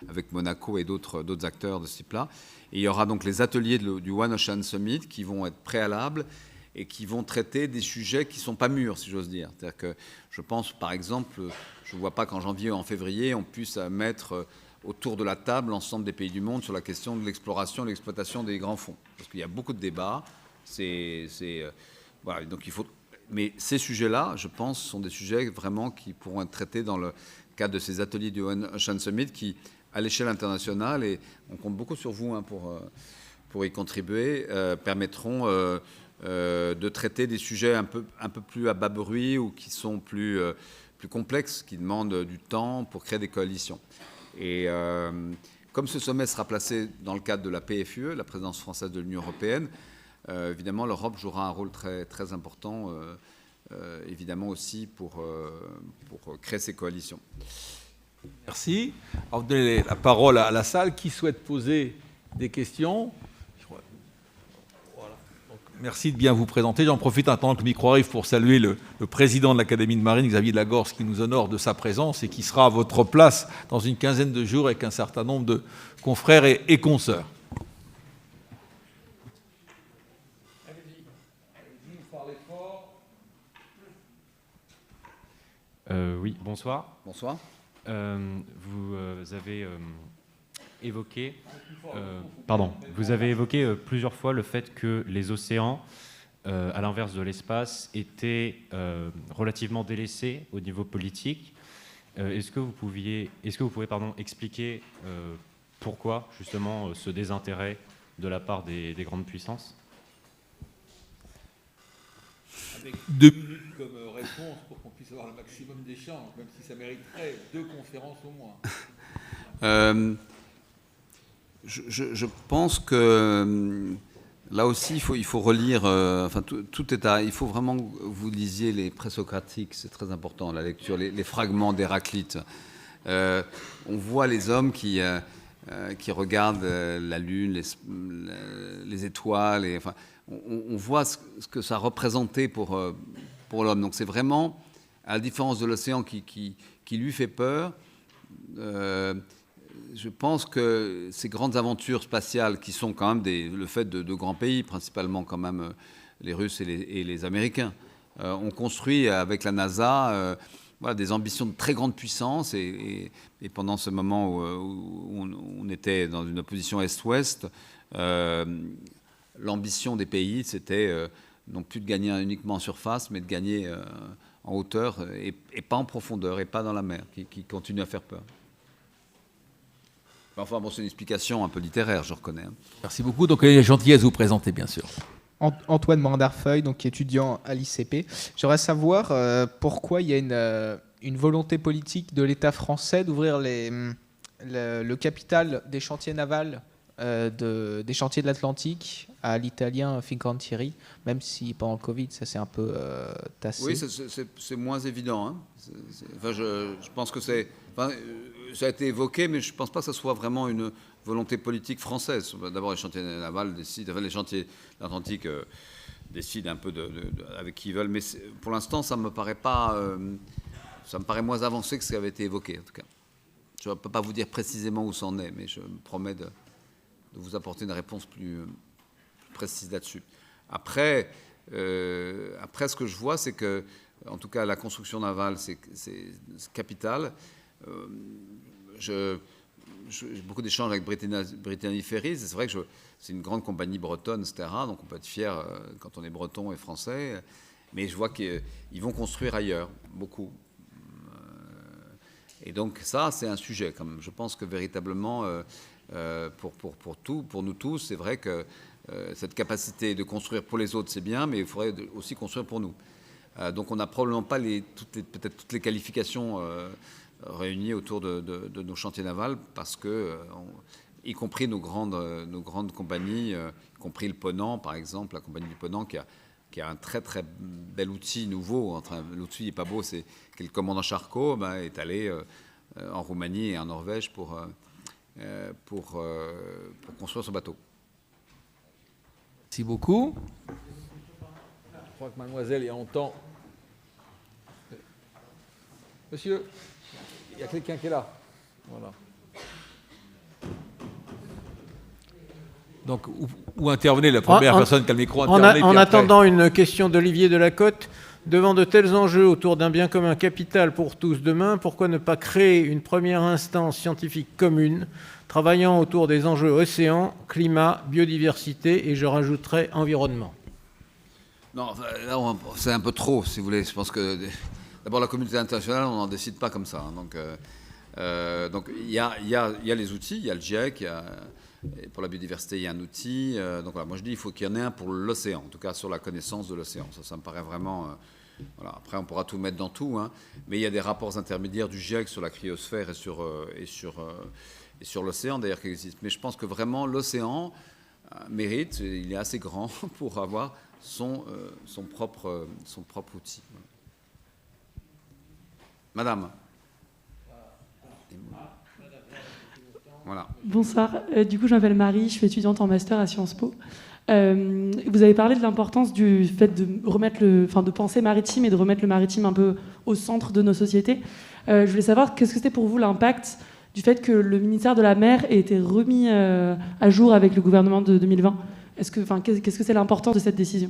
avec Monaco et d'autres acteurs de ce type-là. Et il y aura donc les ateliers du One Ocean Summit qui vont être préalables et qui vont traiter des sujets qui ne sont pas mûrs, si j'ose dire. C'est-à-dire que je pense, par exemple, je ne vois pas qu'en janvier ou en février, on puisse mettre autour de la table l'ensemble des pays du monde sur la question de l'exploration et de l'exploitation des grands fonds. Parce qu'il y a beaucoup de débats. Voilà, donc il faut... Mais ces sujets-là, je pense, sont des sujets vraiment qui pourront être traités dans le cadre de ces ateliers du One Ocean Summit qui, à l'échelle internationale, et on compte beaucoup sur vous pour y contribuer, permettront de traiter des sujets un peu plus à bas bruit ou qui sont plus complexes, qui demandent du temps pour créer des coalitions. Et comme ce sommet sera placé dans le cadre de la PFUE, la présidence française de l'Union européenne, évidemment, l'Europe jouera un rôle très, très important, évidemment aussi pour créer ces coalitions. Merci. Alors, vous donnez la parole à la salle. Qui souhaite poser des questions? Voilà. Donc, merci de bien vous présenter. J'en profite en attendant que le micro arrive pour saluer le président de l'Académie de Marine, Xavier Delagorce, qui nous honore de sa présence et qui sera à votre place dans une quinzaine de jours avec un certain nombre de confrères et consoeurs. Oui, bonsoir. Bonsoir. Vous avez évoqué, plusieurs fois le fait que les océans, à l'inverse de l'espace, étaient relativement délaissés au niveau politique. Est-ce que vous pouvez expliquer pourquoi justement ce désintérêt de la part des grandes puissances? Avec 2 minutes comme réponse pour qu'on puisse avoir le maximum d'échanges, même si ça mériterait 2 conférences au moins. Je pense que là aussi, il faut relire. Tout est il faut vraiment que vous lisiez les présocratiques, c'est très important, la lecture, les fragments d'Héraclite. On voit les hommes qui regardent la lune, les étoiles, on voit ce que ça représentait pour l'homme. Donc c'est vraiment, à la différence de l'océan qui lui fait peur, je pense que ces grandes aventures spatiales qui sont quand même le fait de grands pays, principalement quand même les Russes et les Américains, ont construit avec la NASA des ambitions de très grande puissance et pendant ce moment où on était dans une opposition Est-Ouest, l'ambition des pays, c'était non plus de gagner uniquement en surface, mais de gagner en hauteur et pas en profondeur et pas dans la mer, qui continue à faire peur. Enfin, bon, c'est une explication un peu littéraire, je reconnais. Merci beaucoup. Donc, il y a gentillesse à vous présenter, bien sûr. Antoine Mandarfeuille, donc étudiant à l'ICP. J'aimerais savoir pourquoi il y a une volonté politique de l'État français d'ouvrir le capital des chantiers navals des chantiers de l'Atlantique à l'italien Fincantieri, même si pendant le Covid, ça s'est un peu tassé. Oui, c'est moins évident. Hein. Je pense que ça a été évoqué, mais je ne pense pas que ce soit vraiment une volonté politique française. D'abord, les chantiers navals, les chantiers de l'Atlantique décident un peu avec qui ils veulent. Mais pour l'instant, ça me paraît moins avancé que ce qui avait été évoqué, en tout cas. Je ne peux pas vous dire précisément où ça en est, mais je me promets de vous apporter une réponse plus précise là-dessus. Après, ce que je vois, c'est que, en tout cas, la construction navale, c'est capital. J'ai beaucoup d'échanges avec Brittany Ferries. C'est vrai que c'est une grande compagnie bretonne, etc. Donc on peut être fier quand on est breton et français. Mais je vois qu'ils vont construire ailleurs, beaucoup. Et donc ça, c'est un sujet. Comme je pense que véritablement, pour nous tous, c'est vrai que cette capacité de construire pour les autres, c'est bien, mais il faudrait aussi construire pour nous. Donc on n'a probablement pas peut-être toutes les qualifications réunies autour de nos chantiers navals, parce que, y compris nos grandes compagnies, y compris le Ponant, par exemple, la compagnie du Ponant, qui a un très très bel outil nouveau. L'outil n'est pas beau, c'est que le commandant Charcot est allé en Roumanie et en Norvège pour construire son bateau. Merci beaucoup. Je crois que mademoiselle est en temps. Monsieur, il y a quelqu'un qui est là. Voilà. Donc, où intervenez la première personne qui a le micro intervenez, en attendant une question d'Olivier Delacote, devant de tels enjeux autour d'un bien commun capital pour tous demain, pourquoi ne pas créer une première instance scientifique commune, travaillant autour des enjeux océan, climat, biodiversité et je rajouterai environnement? Non, là, c'est un peu trop, si vous voulez. Je pense que, d'abord, la communauté internationale, on n'en décide pas comme ça. Donc, il y a les outils, il y a le GIEC, pour la biodiversité, il y a un outil. Donc voilà, moi je dis qu'il faut qu'il y en ait un pour l'océan, en tout cas sur la connaissance de l'océan. Ça me paraît vraiment... voilà. Après, on pourra tout mettre dans tout, hein, mais il y a des rapports intermédiaires du GIEC sur la cryosphère et sur l'océan, d'ailleurs, qui existent. Mais je pense que vraiment, l'océan mérite, il est assez grand pour avoir son propre outil. Madame. Voilà. Bonsoir, du coup je m'appelle Marie, je suis étudiante en master à Sciences Po. Vous avez parlé de l'importance du fait de penser maritime et de remettre le maritime un peu au centre de nos sociétés. Je voulais savoir qu'est-ce que c'était pour vous l'impact du fait que le ministère de la Mer ait été remis à jour avec le gouvernement de 2020. Qu'est-ce que c'est l'importance de cette décision ?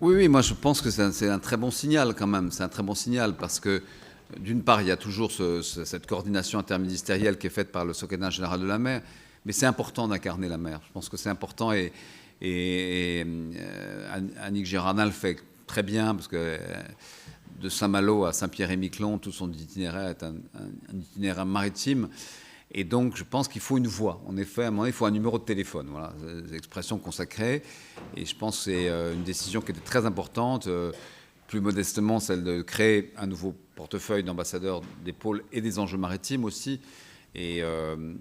Oui, moi je pense que c'est un très bon signal quand même. C'est un très bon signal parce que d'une part, il y a toujours cette coordination interministérielle qui est faite par le secrétaire général de la mer, mais c'est important d'incarner la mer. Je pense que c'est important et Annick Girardin le fait très bien parce que de Saint-Malo à Saint-Pierre-et-Miquelon, tout son itinéraire est un itinéraire maritime. Et donc, je pense qu'il faut une voix. En effet, à un moment donné, il faut un numéro de téléphone. Voilà, c'est des expressions consacrées. Et je pense que c'est une décision qui était très importante. Plus modestement, celle de créer un nouveau portefeuille d'ambassadeur des pôles et des enjeux maritimes aussi. Et je ne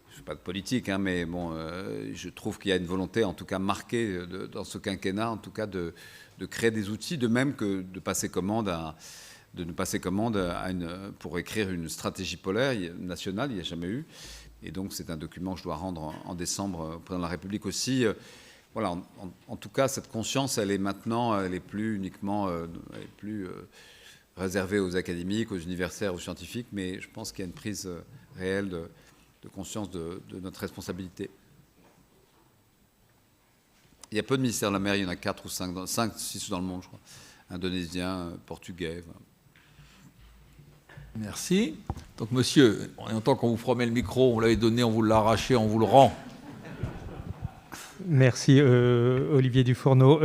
fais pas de politique, hein, mais bon, je trouve qu'il y a une volonté, en tout cas marquée dans ce quinquennat, en tout cas de créer des outils, de même que de passer commande pour écrire une stratégie polaire nationale. Il n'y a jamais eu. Et donc, c'est un document que je dois rendre en décembre au président de la République aussi. Voilà, en tout cas, cette conscience, elle est maintenant, elle est plus uniquement, réservée aux académiques, aux universitaires, aux scientifiques, mais je pense qu'il y a une prise réelle de conscience de notre responsabilité. Il y a peu de ministères de la mer, il y en a 4 ou 5, 6 dans le monde, je crois. Indonésien, portugais. Voilà. Merci. Donc, monsieur, en tant qu'on vous promet le micro, on l'avait donné, on vous l'a arraché, on vous le rend. Merci, Olivier Dufourneau.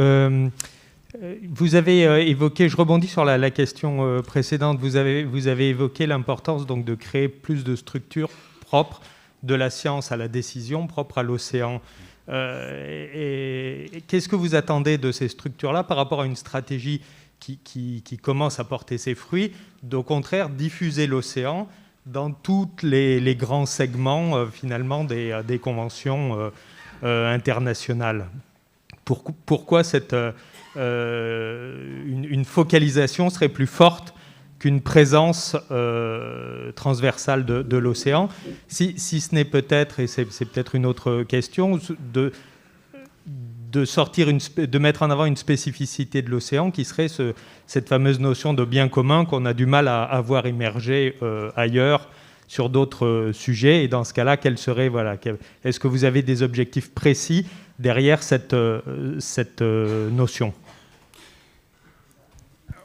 Vous avez évoqué, je rebondis sur la question précédente, vous avez évoqué l'importance donc de créer plus de structures propres de la science à la décision, propres à l'océan. Et qu'est-ce que vous attendez de ces structures-là par rapport à une stratégie qui commence à porter ses fruits, d'au contraire diffuser l'océan dans tous les grands segments finalement des conventions internationales. Pourquoi une focalisation serait plus forte qu'une présence transversale de l'océan, si ce n'est peut-être, et c'est peut-être une autre question, de de mettre en avant une spécificité de l'océan qui serait cette fameuse notion de bien commun qu'on a du mal à voir émerger ailleurs sur d'autres sujets. Et dans ce cas-là, est-ce que vous avez des objectifs précis derrière cette notion ?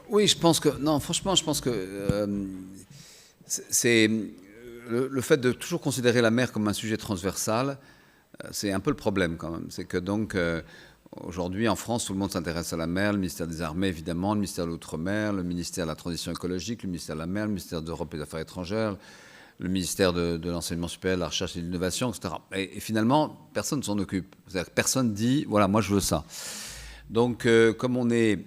Oui, franchement, je pense que c'est le fait de toujours considérer la mer comme un sujet transversal, c'est un peu le problème quand même. C'est que donc aujourd'hui en France, tout le monde s'intéresse à la mer, le ministère des Armées évidemment, le ministère de l'Outre-mer, le ministère de la Transition écologique, le ministère de la mer, le ministère de l'Europe et des Affaires étrangères, le ministère de l'Enseignement supérieur, de la Recherche et de l'Innovation, etc. Et finalement, personne ne s'en occupe. C'est-à-dire que personne dit, voilà, moi je veux ça. Donc comme on est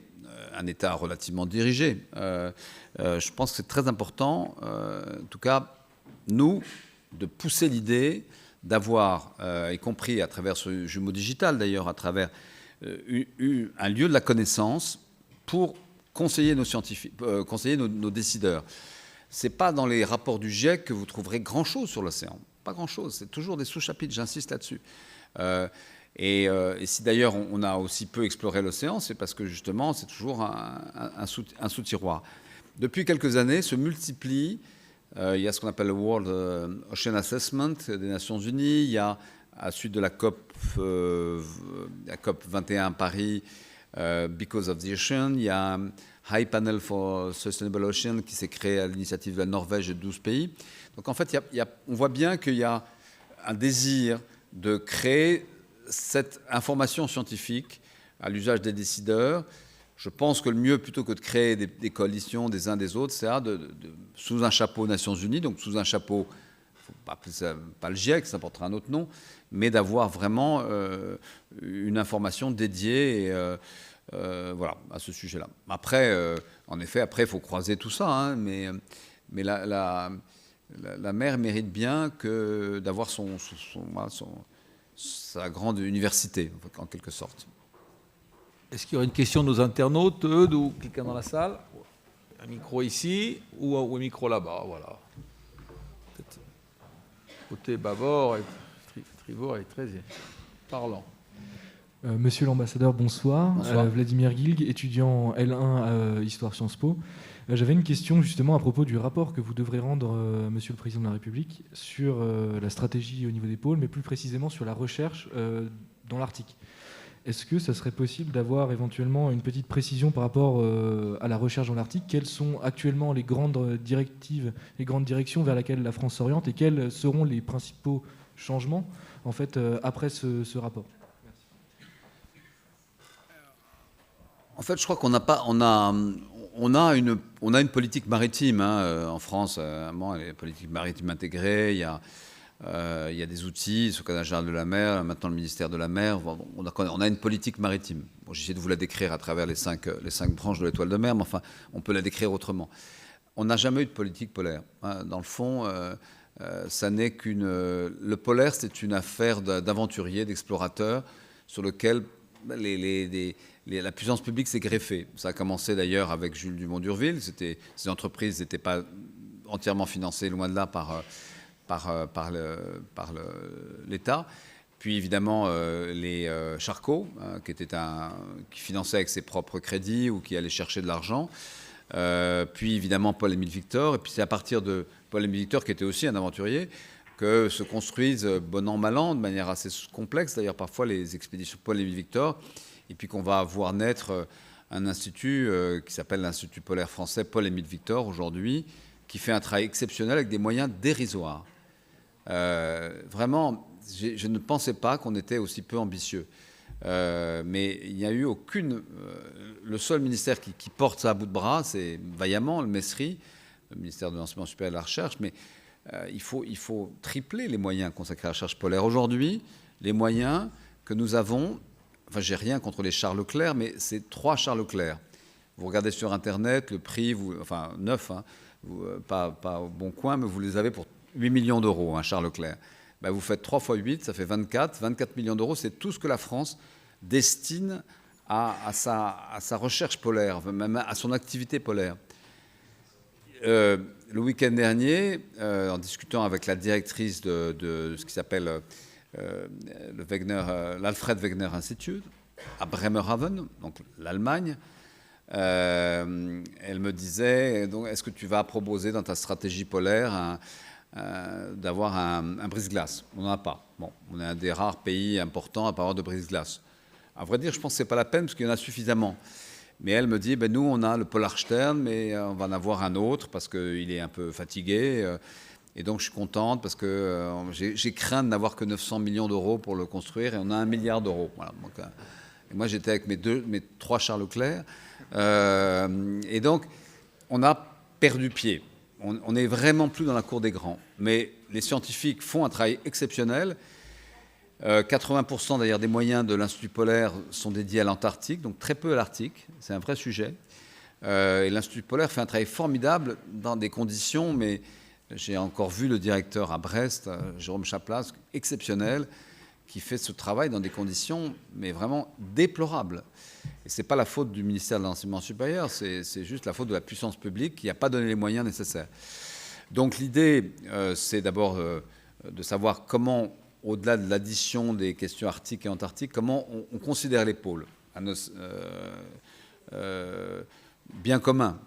un État relativement dirigé, je pense que c'est très important, en tout cas, nous, de pousser l'idée d'avoir, y compris à travers ce jumeau digital d'ailleurs, à travers un lieu de la connaissance pour conseiller nos scientifiques, conseiller nos décideurs. Ce n'est pas dans les rapports du GIEC que vous trouverez grand-chose sur l'océan. Pas grand-chose, c'est toujours des sous-chapitres, j'insiste là-dessus. Et si d'ailleurs on a aussi peu exploré l'océan, c'est parce que justement c'est toujours un sous-tiroir. Depuis quelques années se multiplient, il y a ce qu'on appelle le World Ocean Assessment des Nations Unies, il y a à la suite de la COP 21 à Paris, Because of the Ocean, il y a un High Panel for Sustainable Ocean qui s'est créé à l'initiative de la Norvège et de 12 pays. Donc en fait, on voit bien qu'il y a un désir de créer cette information scientifique à l'usage des décideurs. Je pense que le mieux, plutôt que de créer des coalitions des uns des autres, c'est sous un chapeau Nations Unies, donc sous un chapeau, faut pas appeler ça, pas le GIEC, ça portera un autre nom, mais d'avoir vraiment une information dédiée voilà, à ce sujet-là. Après, en effet, il faut croiser tout ça, hein, mais la mer mérite bien d'avoir sa grande université, en quelque sorte. Est-ce qu'il y aurait une question de nos internautes, Eudes, ou quelqu'un dans la salle? Un micro ici ou un micro là-bas, voilà. Peut-être côté bâbord et tribord est très parlant. Monsieur l'ambassadeur, bonsoir. Bonsoir. Vladimir Gilg, étudiant L1 Histoire Sciences Po. J'avais une question justement à propos du rapport que vous devrez rendre, Monsieur le Président de la République, sur la stratégie au niveau des pôles, mais plus précisément sur la recherche dans l'Arctique. Est-ce que ça serait possible d'avoir éventuellement une petite précision par rapport à la recherche dans l'Arctique? Quelles sont actuellement les grandes directives, les grandes directions vers lesquelles la France s'oriente et quels seront les principaux changements en fait, après ce rapport? En fait, je crois qu'on a une politique maritime en France. Elle est politique maritime intégrée. Il y a des outils, sur le canal général de la mer, maintenant le ministère de la mer. On a une politique maritime. Bon, j'essaie de vous la décrire à travers les cinq branches de l'étoile de mer, mais enfin, on peut la décrire autrement. On n'a jamais eu de politique polaire. Dans le fond, ça n'est le polaire, c'est une affaire d'aventuriers, d'explorateurs, sur lequel la puissance publique s'est greffée. Ça a commencé d'ailleurs avec Jules Dumont-D'Urville. Ces entreprises n'étaient pas entièrement financées, loin de là, par l'État. Puis évidemment les Charcot, qui finançaient avec ses propres crédits ou qui allaient chercher de l'argent. Puis évidemment Paul-Émile Victor. Et puis c'est à partir de Paul-Émile Victor, qui était aussi un aventurier, que se construisent, bon an, mal an, de manière assez complexe, d'ailleurs parfois les expéditions Paul-Émile Victor, et puis qu'on va voir naître un institut qui s'appelle l'Institut polaire français Paul-Émile Victor aujourd'hui, qui fait un travail exceptionnel avec des moyens dérisoires. Vraiment, je ne pensais pas qu'on était aussi peu ambitieux. Mais il n'y a eu aucune... le seul ministère qui porte ça à bout de bras, c'est vaillamment le MESRI, le ministère de l'Enseignement supérieur et de la Recherche, mais il faut tripler les moyens consacrés à la recherche polaire. Aujourd'hui, les moyens que nous avons... Enfin, j'ai rien contre les chars Leclerc, mais c'est 3 chars Leclerc. Vous regardez sur Internet, le prix, neuf, pas au bon coin, mais vous les avez pour 8 millions d'euros, un char Leclerc. Ben, vous faites 3 fois 8, ça fait 24. 24 millions d'euros, c'est tout ce que la France destine à sa recherche polaire, même à son activité polaire. Le week-end dernier, en discutant avec la directrice de ce qui s'appelle l'Alfred Wegener Institute, à Bremerhaven, donc l'Allemagne. Elle me disait, donc, est-ce que tu vas proposer dans ta stratégie polaire d'avoir un brise-glace? On n'en a pas. Bon, on est un des rares pays importants à pas avoir de brise-glace. À vrai dire, je pense que ce n'est pas la peine parce qu'il y en a suffisamment. Mais elle me dit, nous, on a le Polarstern, mais on va en avoir un autre parce qu'il est un peu fatigué. Et donc, je suis contente parce que j'ai craint de n'avoir que 900 millions d'euros pour le construire et on a 1 milliard d'euros. Voilà. Donc, et moi, j'étais avec mes 3 Charles Leclerc. Et donc, on a perdu pied. On n'est vraiment plus dans la cour des grands. Mais les scientifiques font un travail exceptionnel. 80% d'ailleurs des moyens de l'Institut polaire sont dédiés à l'Antarctique, donc très peu à l'Arctique. C'est un vrai sujet. Et l'Institut polaire fait un travail formidable dans des conditions, mais j'ai encore vu le directeur à Brest, Jérôme Chaplas, exceptionnel, qui fait ce travail dans des conditions, mais vraiment déplorables. Et ce n'est pas la faute du ministère de l'Enseignement supérieur, c'est juste la faute de la puissance publique qui n'a pas donné les moyens nécessaires. Donc l'idée, c'est d'abord de savoir comment, au-delà de l'addition des questions arctiques et antarctiques, comment on considère les pôles bien commun.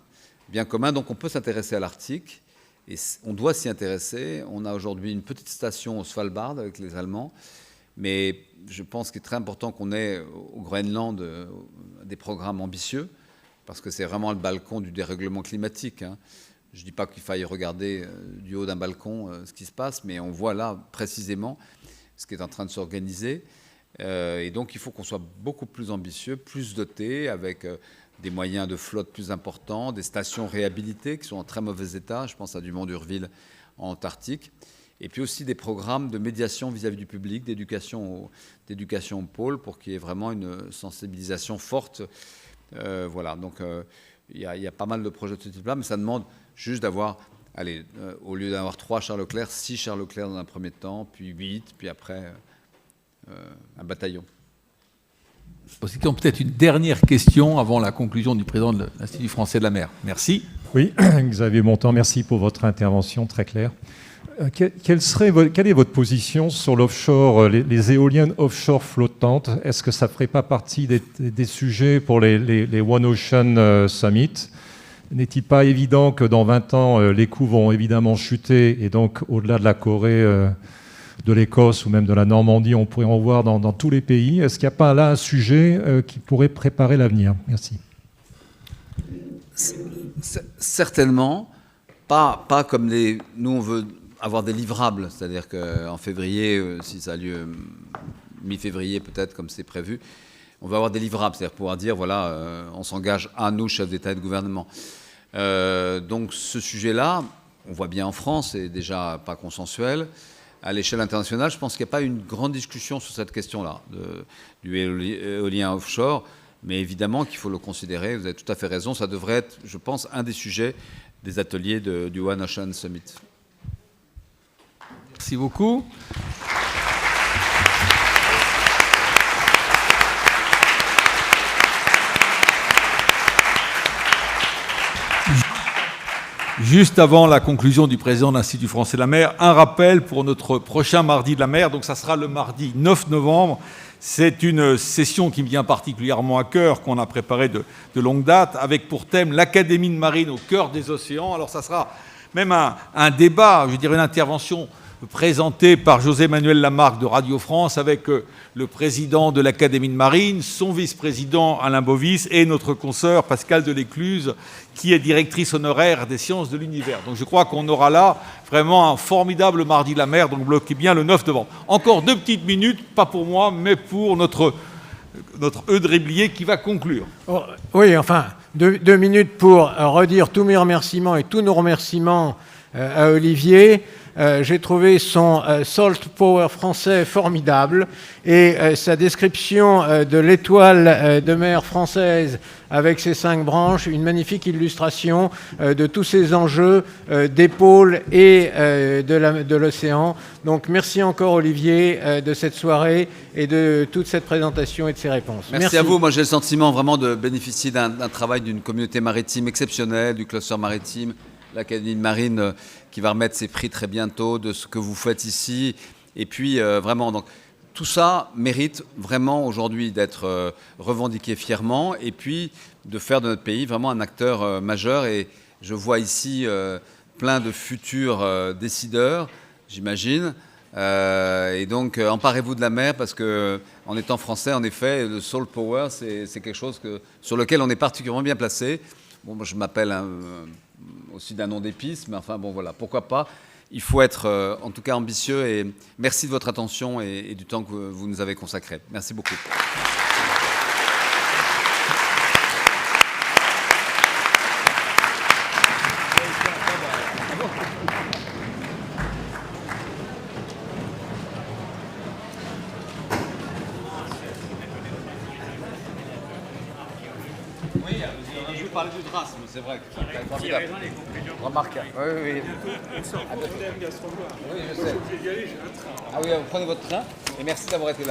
Bien commun, donc on peut s'intéresser à l'Arctique, et on doit s'y intéresser. On a aujourd'hui une petite station au Svalbard avec les Allemands, mais je pense qu'il est très important qu'on ait au Groenland des programmes ambitieux, parce que c'est vraiment le balcon du dérèglement climatique. Je ne dis pas qu'il faille regarder du haut d'un balcon ce qui se passe, mais on voit là précisément ce qui est en train de s'organiser. Et donc il faut qu'on soit beaucoup plus ambitieux, plus doté, avec des moyens de flotte plus importants, des stations réhabilitées qui sont en très mauvais état. Je pense à Dumont d'Urville en Antarctique. Et puis aussi des programmes de médiation vis-à-vis du public, d'éducation au pôle, pour qu'il y ait vraiment une sensibilisation forte. Voilà, donc il y a pas mal de projets de ce type-là, mais ça demande juste d'avoir, au lieu d'avoir 3 Charles Leclerc, 6 Charles Leclerc dans un premier temps, puis 8, puis après un bataillon. Peut-être une dernière question avant la conclusion du président de l'Institut français de la mer. Merci. Oui, Xavier Montand, merci pour votre intervention très claire. Quelle est votre position sur l'offshore, les éoliennes offshore flottantes? Est-ce que ça ne ferait pas partie des sujets pour les One Ocean Summit? N'est-il pas évident que dans 20 ans, les coûts vont évidemment chuter et donc au-delà de la Corée, de l'Écosse ou même de la Normandie, on pourrait en voir dans tous les pays? Est-ce qu'il n'y a pas là un sujet qui pourrait préparer l'avenir? Merci. Certainement, pas comme nous on veut avoir des livrables, c'est-à-dire qu'en février, si ça a lieu mi-février peut-être comme c'est prévu, on va avoir des livrables, c'est-à-dire pouvoir dire voilà, on s'engage à nous, chefs d'État et de gouvernement. Donc ce sujet-là, on voit bien en France, c'est déjà pas consensuel. À l'échelle internationale, je pense qu'il n'y a pas une grande discussion sur cette question-là du éolien offshore, mais évidemment qu'il faut le considérer, vous avez tout à fait raison, ça devrait être, je pense, un des sujets des ateliers du One Ocean Summit. Merci beaucoup. Juste avant la conclusion du président de l'Institut français de la mer, un rappel pour notre prochain mardi de la mer. Donc ça sera le mardi 9 novembre. C'est une session qui me vient particulièrement à cœur, qu'on a préparée de longue date, avec pour thème l'Académie de marine au cœur des océans. Alors ça sera même un débat, je veux dire une intervention présentée par José-Manuel Lamarque de Radio France avec le président de l'Académie de marine, son vice-président Alain Bovis et notre consoeur Pascale Delécluse, qui est directrice honoraire des sciences de l'univers. Donc je crois qu'on aura là vraiment un formidable mardi de la mer, donc bloquez bien le 9 novembre. Encore 2 petites minutes, pas pour moi, mais pour notre Eudes Réblier qui va conclure. Oh, oui, enfin, 2 minutes pour redire tous mes remerciements et tous nos remerciements à Olivier. J'ai trouvé son salt power français formidable et sa description de l'étoile de mer française avec ses 5 branches, une magnifique illustration de tous ces enjeux des pôles et de l'océan. Donc merci encore Olivier de cette soirée et de toute cette présentation et de ces réponses. Merci à vous. Moi j'ai le sentiment vraiment de bénéficier d'un travail d'une communauté maritime exceptionnelle, du cluster maritime, l'Académie de marine qui va remettre ses prix très bientôt, de ce que vous faites ici. Et puis vraiment, donc, tout ça mérite vraiment aujourd'hui d'être revendiqué fièrement et puis de faire de notre pays vraiment un acteur majeur. Et je vois ici plein de futurs décideurs, j'imagine. Et donc, emparez-vous de la mer parce que, en étant français, en effet, le soul power, c'est quelque chose sur lequel on est particulièrement bien placé. Bon, moi, je m'appelle aussi d'un nom d'épice, mais enfin, bon, voilà, pourquoi pas. Il faut être, en tout cas, ambitieux. Et merci de votre attention et du temps que vous nous avez consacré. Merci beaucoup. Je vous parlais du Drass, mais c'est vrai que c'est formidable. Remarquable. Oui, oui. Oui, je sais. Ah oui, vous prenez votre train et merci d'avoir été là.